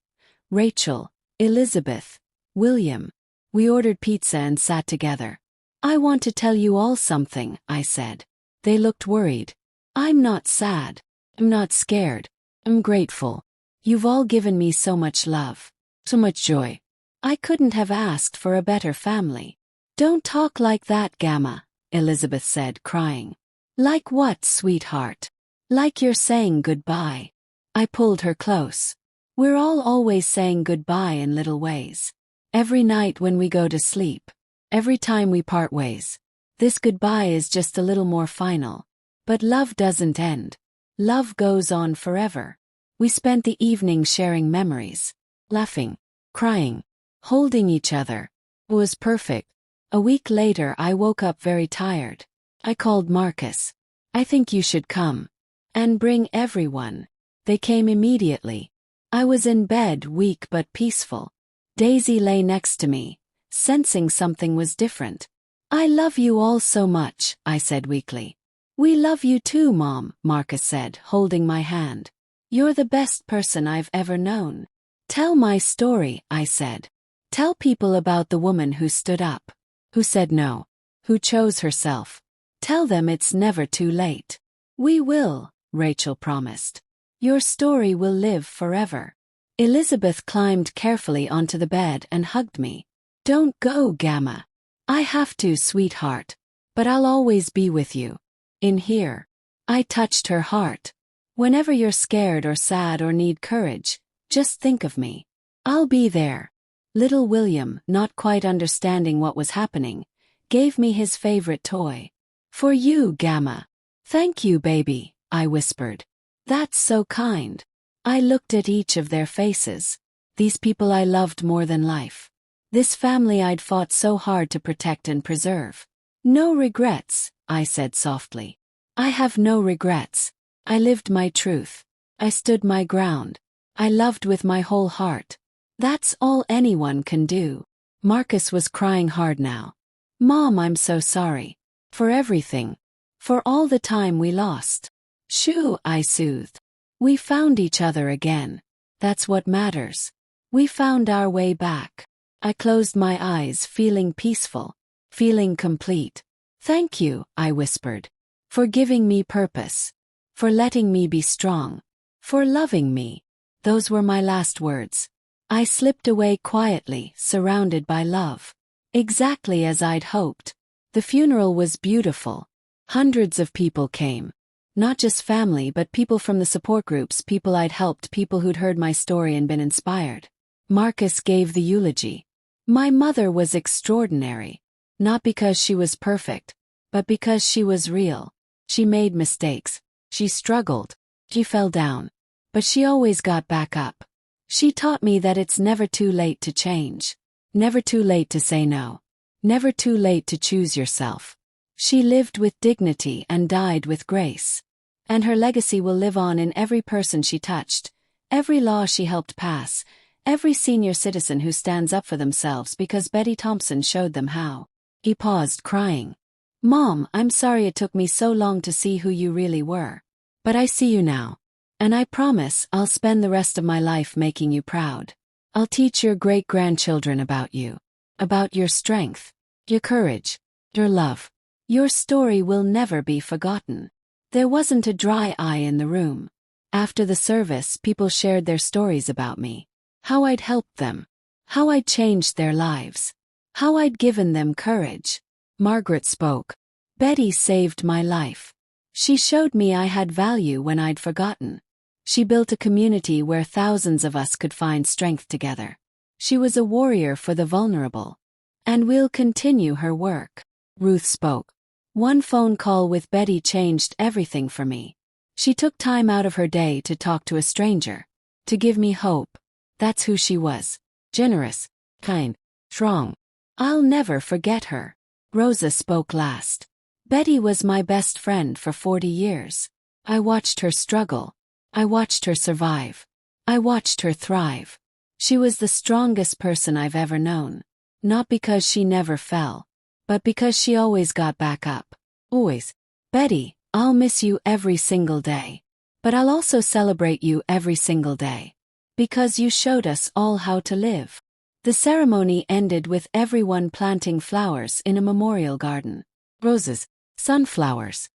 Rachel, Elizabeth, William. We ordered pizza and sat together. "I want to tell you all something," I said. They looked worried. "I'm not sad. I'm not scared. I'm grateful. You've all given me so much love. So much joy. I couldn't have asked for a better family." "Don't talk like that, Gamma," Elizabeth said, crying. "Like what, sweetheart?" Like you're saying goodbye. I pulled her close. We're all always saying goodbye in little ways. Every night when we go to sleep. Every time we part ways. This goodbye is just a little more final. But love doesn't end. Love goes on forever. We spent the evening sharing memories. Laughing. Crying. Holding each other. It was perfect. A week later I woke up very tired. I called Marcus. I think you should come. And bring everyone. They came immediately. I was in bed, weak but peaceful. Daisy lay next to me, sensing something was different. I love you all so much, I said weakly. We love you too, Mom, Marcus said, holding my hand. You're the best person I've ever known. Tell my story, I said. Tell people about the woman who stood up, who said no, who chose herself. Tell them it's never too late. We will, Rachel promised. Your story will live forever. Elizabeth climbed carefully onto the bed and hugged me. Don't go, Gamma. I have to, sweetheart. But I'll always be with you. In here. I touched her heart. Whenever you're scared or sad or need courage, just think of me. I'll be there. Little William, not quite understanding what was happening, gave me his favorite toy. For you, Gamma. Thank you, baby, I whispered. That's so kind. I looked at each of their faces. These people I loved more than life. This family I'd fought so hard to protect and preserve. No regrets, I said softly. I have no regrets. I lived my truth. I stood my ground. I loved with my whole heart. That's all anyone can do. Marcus was crying hard now. Mom, I'm so sorry. For everything. For all the time we lost. Shoo, I soothed. We found each other again. That's what matters. We found our way back. I closed my eyes, feeling peaceful, feeling complete. Thank you, I whispered. For giving me purpose. For letting me be strong. For loving me. Those were my last words. I slipped away quietly, surrounded by love. Exactly as I'd hoped. The funeral was beautiful. Hundreds of people came. Not just family but people from the support groups, people I'd helped, people who'd heard my story and been inspired. Marcus gave the eulogy. My mother was extraordinary. Not because she was perfect, but because she was real. She made mistakes. She struggled. She fell down. But she always got back up. She taught me that it's never too late to change. Never too late to say no. Never too late to choose yourself. She lived with dignity and died with grace. And her legacy will live on in every person she touched, every law she helped pass, every senior citizen who stands up for themselves because Betty Thompson showed them how. He paused, crying. Mom, I'm sorry it took me so long to see who you really were. But I see you now. And I promise I'll spend the rest of my life making you proud. I'll teach your great-grandchildren about you. About your strength, your courage, your love. Your story will never be forgotten. There wasn't a dry eye in the room. After the service, people shared their stories about me. How I'd helped them. How I'd changed their lives. How I'd given them courage. Margaret spoke. Betty saved my life. She showed me I had value when I'd forgotten. She built a community where thousands of us could find strength together. She was a warrior for the vulnerable. And we'll continue her work. Ruth spoke. One phone call with Betty changed everything for me. She took time out of her day to talk to a stranger. To give me hope. That's who she was. Generous. Kind. Strong. I'll never forget her. Rosa spoke last. Betty was my best friend for 40 years. I watched her struggle. I watched her survive. I watched her thrive. She was the strongest person I've ever known. Not because she never fell. But because she always got back up. Always. Betty, I'll miss you every single day. But I'll also celebrate you every single day. Because you showed us all how to live. The ceremony ended with everyone planting flowers in a memorial garden. Roses. Sunflowers.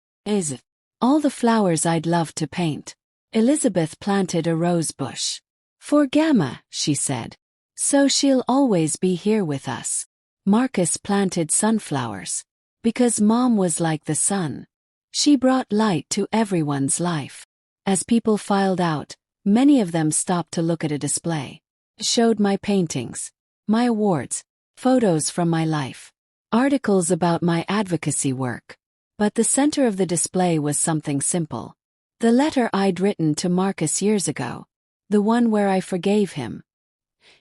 All the flowers I'd love to paint. Elizabeth planted a rose bush. For Gamma, she said. So she'll always be here with us. Marcus planted sunflowers. Because Mom was like the sun. She brought light to everyone's life. As people filed out, many of them stopped to look at a display. Showed my paintings, my awards, photos from my life, articles about my advocacy work. But the center of the display was something simple. The letter I'd written to Marcus years ago. The one where I forgave him.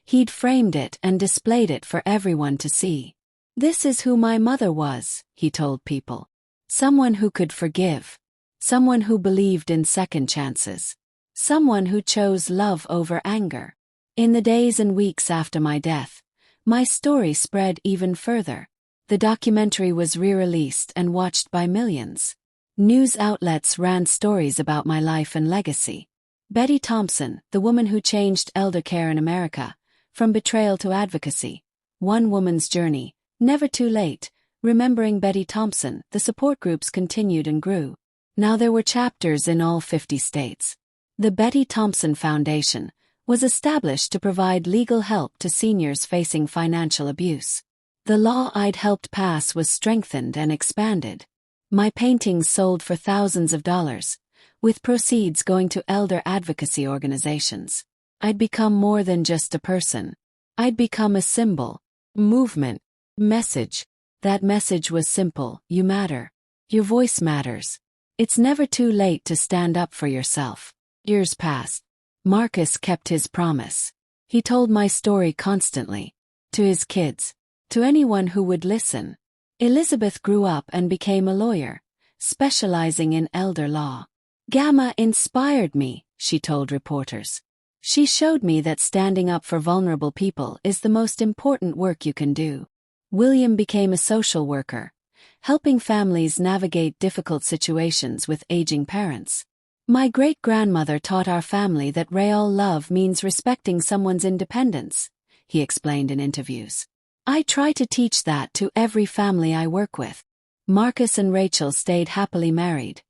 He'd framed it and displayed it for everyone to see. This is who my mother was, he told people. Someone who could forgive. Someone who believed in second chances. Someone who chose love over anger. In the days and weeks after my death, my story spread even further. The documentary was re-released and watched by millions. News outlets ran stories about my life and legacy. Betty Thompson, the woman who changed elder care in America, from betrayal to advocacy. One woman's journey, never too late. Remembering Betty Thompson, the support groups continued and grew. Now there were chapters in all 50 states. The Betty Thompson Foundation was established to provide legal help to seniors facing financial abuse. The law I'd helped pass was strengthened and expanded. My paintings sold for thousands of dollars, with proceeds going to elder advocacy organizations. I'd become more than just a person. I'd become a symbol, movement, message. That message was simple: you matter. Your voice matters. It's never too late to stand up for yourself. Years passed. Marcus kept his promise. He told my story constantly. To his kids. To anyone who would listen. Elizabeth grew up and became a lawyer, specializing in elder law. Gamma inspired me, she told reporters. She showed me that standing up for vulnerable people is the most important work you can do. William became a social worker, helping families navigate difficult situations with aging parents. My great-grandmother taught our family that real love means respecting someone's independence, he explained in interviews. I try to teach that to every family I work with. Marcus and Rachel stayed happily married.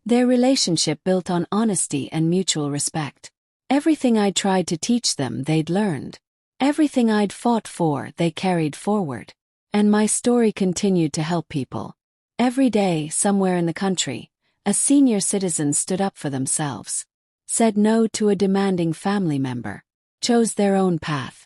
Their relationship built on honesty and mutual respect. Everything I tried to teach them, they'd learned. Everything I'd fought for, they carried forward. And my story continued to help people. Every day, somewhere in the country, a senior citizen stood up for themselves, said no to a demanding family member, chose their own path.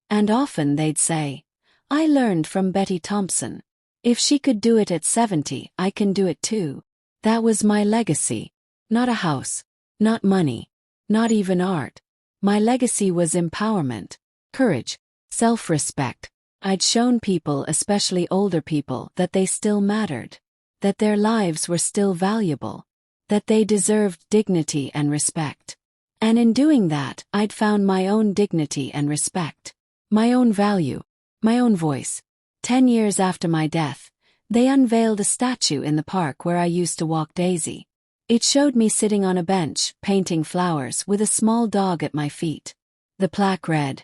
And often they'd say, I learned from Betty Thompson. If she could do it at 70, I can do it too. That was my legacy. Not a house, not money, not even art. My legacy was empowerment, courage, self-respect. I'd shown people, especially older people, that they still mattered, that their lives were still valuable, that they deserved dignity and respect. And in doing that, I'd found my own dignity and respect, my own value, my own voice. 10 years after my death, they unveiled a statue in the park where I used to walk Daisy. It showed me sitting on a bench, painting flowers, with a small dog at my feet. The plaque read,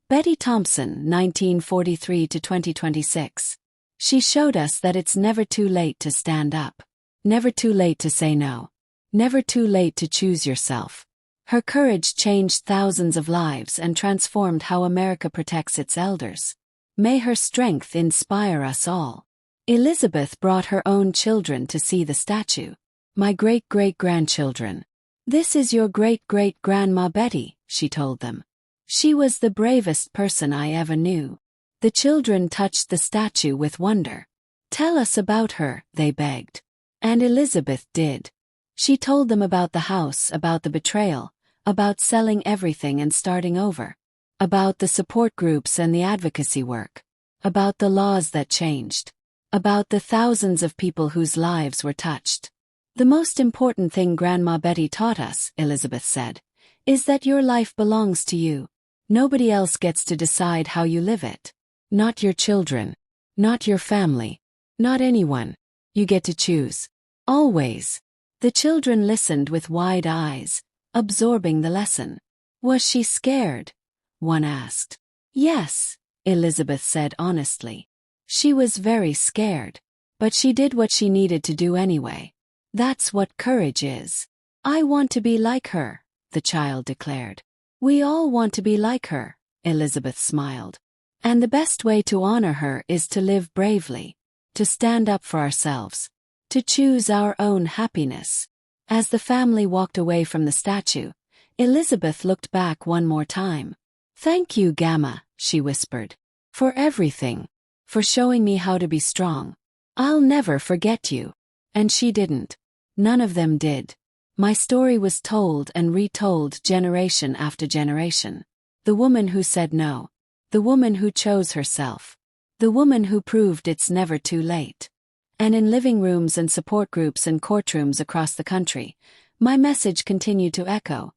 Betty Thompson, 1943 to 2026. She showed us that it's never too late to stand up. Never too late to say no. Never too late to choose yourself. Her courage changed thousands of lives and transformed how America protects its elders. May her strength inspire us all. Elizabeth brought her own children to see the statue. My great-great-grandchildren. This is your great-great-grandma Betty, she told them. She was the bravest person I ever knew. The children touched the statue with wonder. Tell us about her, they begged. And Elizabeth did. She told them about the house, about the betrayal, about selling everything and starting over, about the support groups and the advocacy work, about the laws that changed, about the thousands of people whose lives were touched. The most important thing Grandma Betty taught us, Elizabeth said, is that your life belongs to you. Nobody else gets to decide how you live it. Not your children. Not your family. Not anyone. You get to choose. Always. The children listened with wide eyes, absorbing the lesson. Was she scared? One asked. Yes, Elizabeth said honestly. She was very scared. But she did what she needed to do anyway. That's what courage is. I want to be like her, the child declared. We all want to be like her, Elizabeth smiled. And the best way to honor her is to live bravely, to stand up for ourselves, to choose our own happiness. As the family walked away from the statue, Elizabeth looked back one more time. "Thank you, Gamma," she whispered. "For everything. For showing me how to be strong. I'll never forget you." And she didn't. None of them did. My story was told and retold generation after generation. The woman who said no. The woman who chose herself. The woman who proved it's never too late. And in living rooms and support groups and courtrooms across the country, my message continued to echo.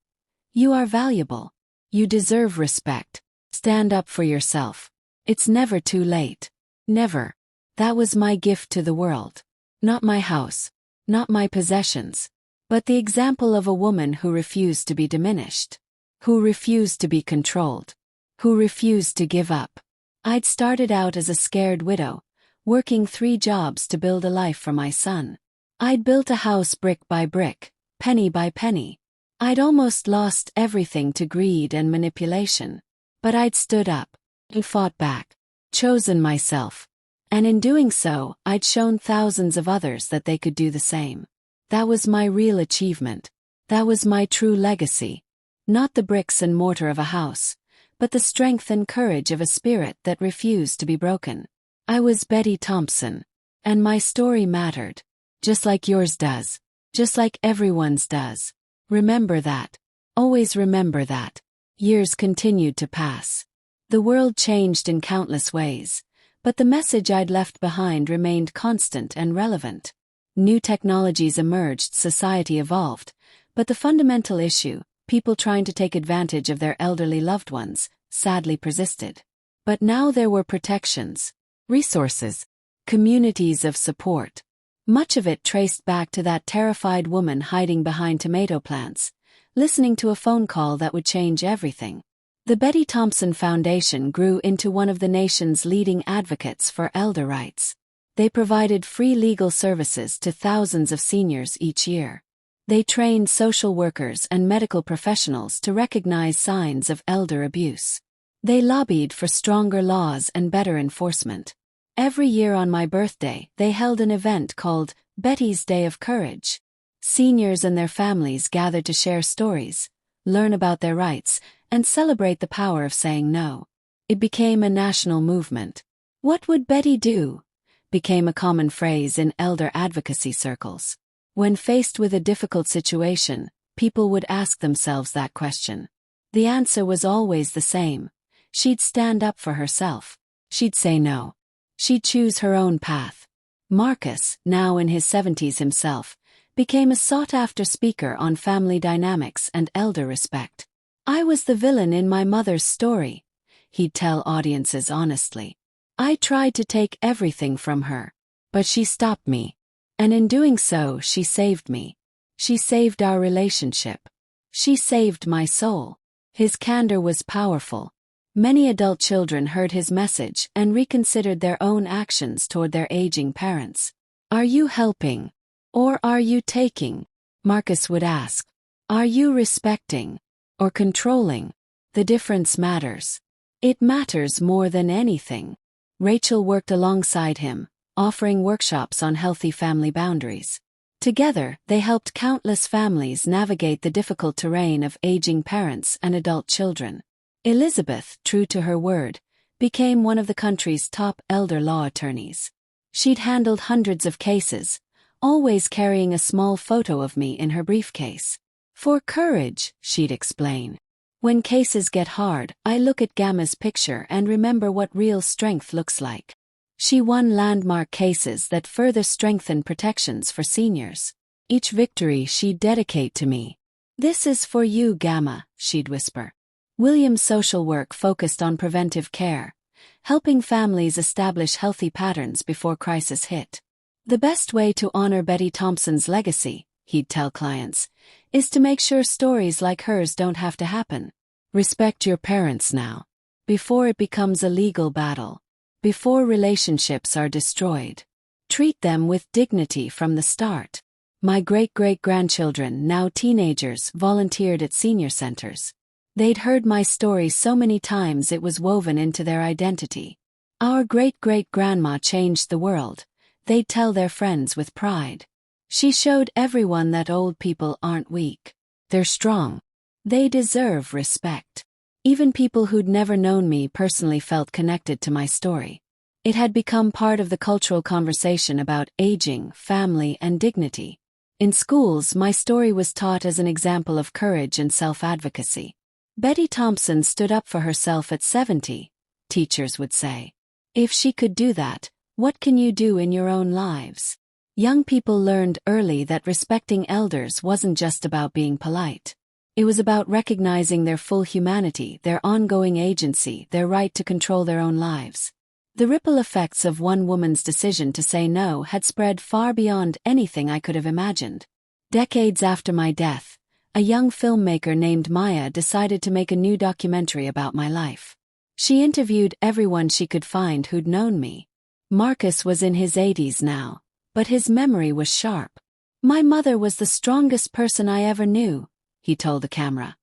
You are valuable. You deserve respect. Stand up for yourself. It's never too late. Never. That was my gift to the world. Not my house. Not my possessions. But the example of a woman who refused to be diminished. Who refused to be controlled. Who refused to give up. I'd started out as a scared widow, working 3 jobs to build a life for my son. I'd built a house brick by brick, penny by penny. I'd almost lost everything to greed and manipulation. But I'd stood up, and fought back, chosen myself. And in doing so, I'd shown thousands of others that they could do the same. That was my real achievement. That was my true legacy. Not the bricks and mortar of a house, but the strength and courage of a spirit that refused to be broken. I was Betty Thompson. And my story mattered. Just like yours does. Just like everyone's does. Remember that. Always remember that. Years continued to pass. The world changed in countless ways, but the message I'd left behind remained constant and relevant. New technologies emerged, society evolved, but the fundamental issue, people trying to take advantage of their elderly loved ones, sadly persisted. But now there were protections. Resources, communities of support. Much of it traced back to that terrified woman hiding behind tomato plants, listening to a phone call that would change everything. The Betty Thompson Foundation grew into one of the nation's leading advocates for elder rights. They provided free legal services to thousands of seniors each year. They trained social workers and medical professionals to recognize signs of elder abuse. They lobbied for stronger laws and better enforcement. Every year on my birthday, they held an event called Betty's Day of Courage. Seniors and their families gathered to share stories, learn about their rights, and celebrate the power of saying no. It became a national movement. "What would Betty do?" became a common phrase in elder advocacy circles. When faced with a difficult situation, people would ask themselves that question. The answer was always the same. She'd stand up for herself. She'd say no. She'd choose her own path. Marcus, now in his 70s himself, became a sought-after speaker on family dynamics and elder respect. "I was the villain in my mother's story," he'd tell audiences honestly. "I tried to take everything from her. But she stopped me. And in doing so, she saved me. She saved our relationship. She saved my soul." His candor was powerful. Many adult children heard his message and reconsidered their own actions toward their aging parents. "Are you helping? Or are you taking?" Marcus would ask. "Are you respecting? Or controlling? The difference matters. It matters more than anything." Rachel worked alongside him, offering workshops on healthy family boundaries. Together, they helped countless families navigate the difficult terrain of aging parents and adult children. Elizabeth, true to her word, became one of the country's top elder law attorneys. She'd handled hundreds of cases, always carrying a small photo of me in her briefcase. "For courage," she'd explain. "When cases get hard, I look at Gamma's picture and remember what real strength looks like." She won landmark cases that further strengthened protections for seniors. Each victory she'd dedicate to me. "This is for you, Gamma," she'd whisper. William's social work focused on preventive care, helping families establish healthy patterns before crisis hit. "The best way to honor Betty Thompson's legacy," he'd tell clients, "is to make sure stories like hers don't have to happen. Respect your parents now. Before it becomes a legal battle. Before relationships are destroyed. Treat them with dignity from the start." My great-great-grandchildren, now teenagers, volunteered at senior centers. They'd heard my story so many times it was woven into their identity. "Our great-great-grandma changed the world," they'd tell their friends with pride. She showed everyone that old people aren't weak. They're strong. They deserve respect. Even people who'd never known me personally felt connected to my story. It had become part of the cultural conversation about aging, family, and dignity. In schools, my story was taught as an example of courage and self-advocacy. Betty Thompson stood up for herself at 70, teachers would say. If she could do that, what can you do in your own lives? Young people learned early that respecting elders wasn't just about being polite. It was about recognizing their full humanity, their ongoing agency, their right to control their own lives. The ripple effects of one woman's decision to say no had spread far beyond anything I could have imagined. Decades after my death, a young filmmaker named Maya decided to make a new documentary about my life. She interviewed everyone she could find who'd known me. Marcus was in his 80s now, but his memory was sharp. My mother was the strongest person I ever knew, he told the camera.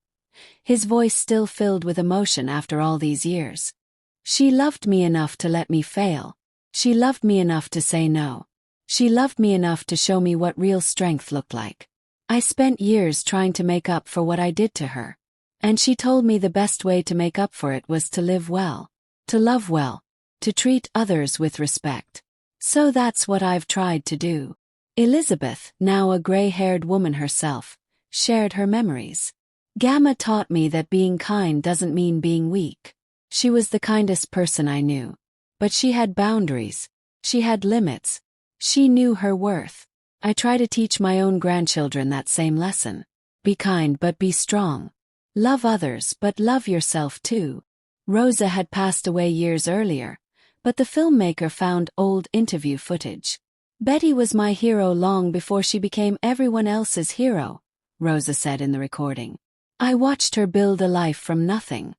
His voice still filled with emotion after all these years. She loved me enough to let me fail. She loved me enough to say no. She loved me enough to show me what real strength looked like. I spent years trying to make up for what I did to her. And she told me the best way to make up for it was to live well, to love well, to treat others with respect. So that's what I've tried to do. Elizabeth, now a gray-haired woman herself, shared her memories. Gamma taught me that being kind doesn't mean being weak. She was the kindest person I knew. But she had boundaries. She had limits. She knew her worth. I try to teach my own grandchildren that same lesson. Be kind but be strong. Love others but love yourself too. Rosa had passed away years earlier, but the filmmaker found old interview footage. Betty was my hero long before she became everyone else's hero, Rosa said in the recording. I watched her build a life from nothing.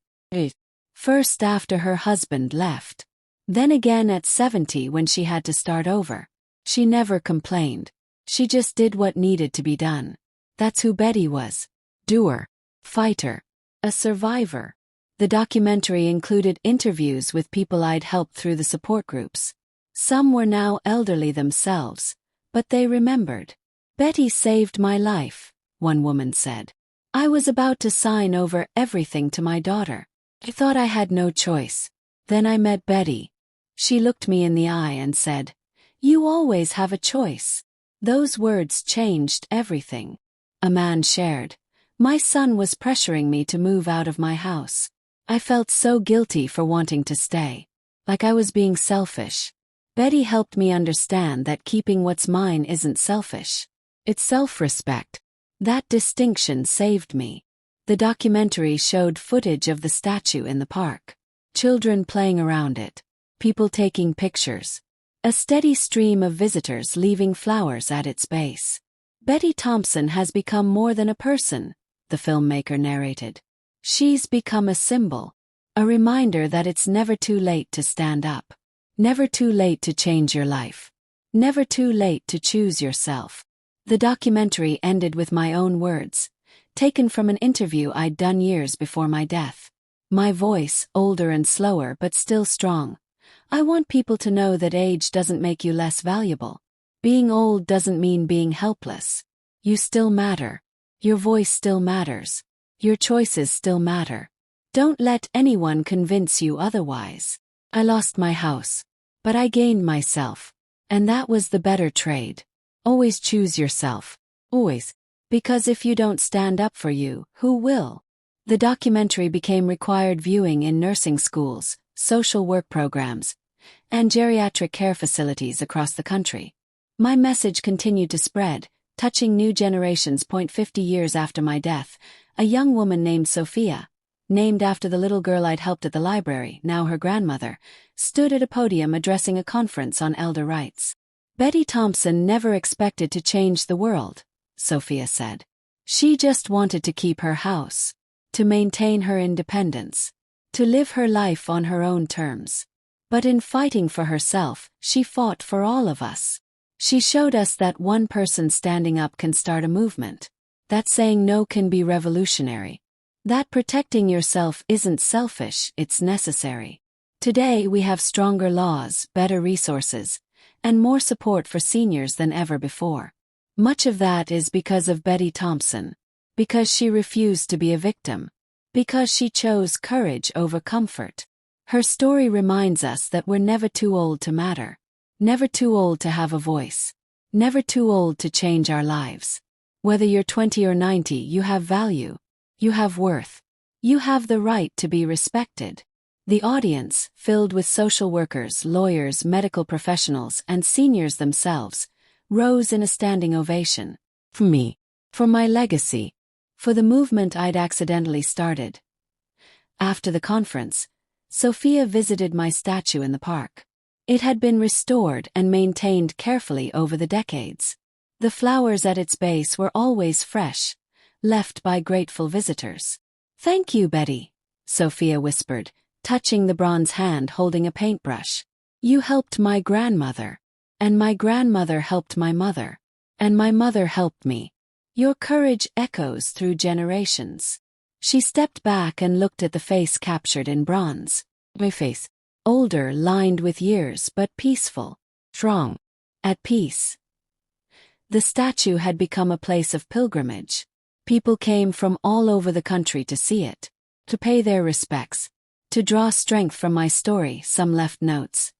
First after her husband left. Then again at 70 when she had to start over. She never complained. She just did what needed to be done. That's who Betty was. Doer. Fighter. A survivor. The documentary included interviews with people I'd helped through the support groups. Some were now elderly themselves, but they remembered. Betty saved my life, one woman said. I was about to sign over everything to my daughter. I thought I had no choice. Then I met Betty. She looked me in the eye and said, "You always have a choice." Those words changed everything. A man shared, "My son was pressuring me to move out of my house. I felt so guilty for wanting to stay. Like I was being selfish." Betty helped me understand that keeping what's mine isn't selfish. It's self-respect. That distinction saved me. The documentary showed footage of the statue in the park. Children playing around it. People taking pictures. A steady stream of visitors leaving flowers at its base. Betty Thompson has become more than a person, the filmmaker narrated. She's become a symbol. A reminder that it's never too late to stand up. Never too late to change your life. Never too late to choose yourself. The documentary ended with my own words, taken from an interview I'd done years before my death. My voice, older and slower but still strong. I want people to know that age doesn't make you less valuable. Being old doesn't mean being helpless. You still matter. Your voice still matters. Your choices still matter. Don't let anyone convince you otherwise. I lost my house, but I gained myself. And that was the better trade. Always choose yourself. Always. Because if you don't stand up for you, who will? The documentary became required viewing in nursing schools, social work programs, and geriatric care facilities across the country. My message continued to spread, touching new generations. 50 years after my death, a young woman named Sophia, named after the little girl I'd helped at the library, now her grandmother, stood at a podium addressing a conference on elder rights. Betty Thompson never expected to change the world, Sophia said. She just wanted to keep her house, to maintain her independence, to live her life on her own terms. But in fighting for herself, she fought for all of us. She showed us that one person standing up can start a movement. That saying no can be revolutionary. That protecting yourself isn't selfish, it's necessary. Today we have stronger laws, better resources, and more support for seniors than ever before. Much of that is because of Betty Thompson. Because she refused to be a victim. Because she chose courage over comfort. Her story reminds us that we're never too old to matter. Never too old to have a voice. Never too old to change our lives. Whether you're 20 or 90, you have value. You have worth. You have the right to be respected. The audience, filled with social workers, lawyers, medical professionals, and seniors themselves, rose in a standing ovation. For me. For my legacy. For the movement I'd accidentally started. After the conference, Sophia visited my statue in the park. It had been restored and maintained carefully over the decades. The flowers at its base were always fresh, left by grateful visitors. "Thank you, Betty," Sophia whispered, touching the bronze hand holding a paintbrush. "You helped my grandmother. And my grandmother helped my mother. And my mother helped me. Your courage echoes through generations." She stepped back and looked at the face captured in bronze. My face. Older, lined with years, but peaceful. Strong. At peace. The statue had become a place of pilgrimage. People came from all over the country to see it. To pay their respects. To draw strength from my story. Some left notes.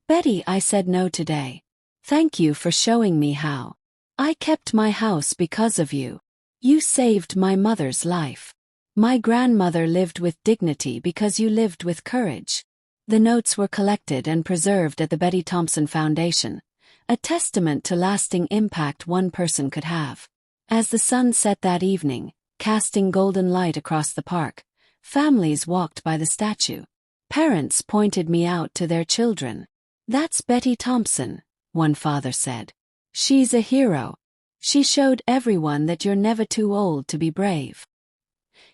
"Betty, I said no today. Thank you for showing me how. I kept my house because of you. You saved my mother's life. My grandmother lived with dignity because you lived with courage." The notes were collected and preserved at the Betty Thompson Foundation, a testament to lasting impact one person could have. As the sun set that evening, casting golden light across the park, families walked by the statue. Parents pointed me out to their children. "That's Betty Thompson," one father said. "She's a hero. She showed everyone that you're never too old to be brave."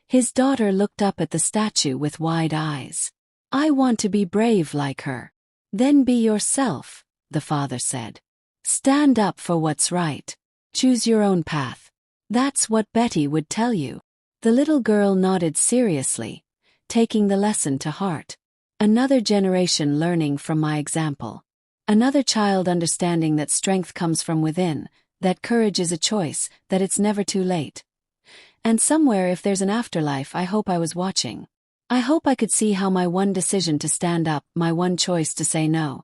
His daughter looked up at the statue with wide eyes. "I want to be brave like her." "Then be yourself," the father said. "Stand up for what's right. Choose your own path. That's what Betty would tell you." The little girl nodded seriously, taking the lesson to heart. Another generation learning from my example. Another child understanding that strength comes from within, that courage is a choice, that it's never too late. And somewhere, if there's an afterlife, I hope I was watching. I hope I could see how my one decision to stand up, my one choice to say no,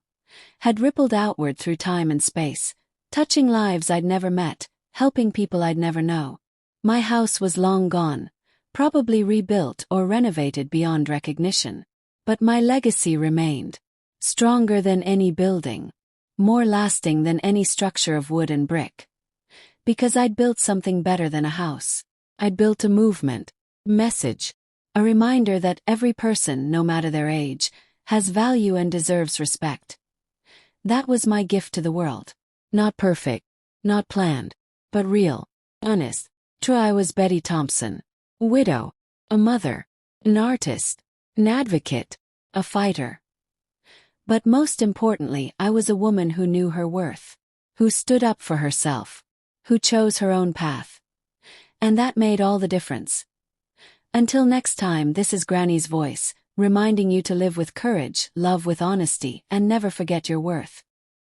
had rippled outward through time and space, touching lives I'd never met, helping people I'd never know. My house was long gone, probably rebuilt or renovated beyond recognition. But my legacy remained. Stronger than any building. More lasting than any structure of wood and brick. Because I'd built something better than a house. I'd built a movement. Message. A reminder that every person, no matter their age, has value and deserves respect. That was my gift to the world. Not perfect. Not planned. But real. Honest. True. I was Betty Thompson. Widow. A mother. An artist. An advocate. A fighter. But most importantly, I was a woman who knew her worth. Who stood up for herself. Who chose her own path. And that made all the difference. Until next time, this is Granny's voice, reminding you to live with courage, love with honesty, and never forget your worth.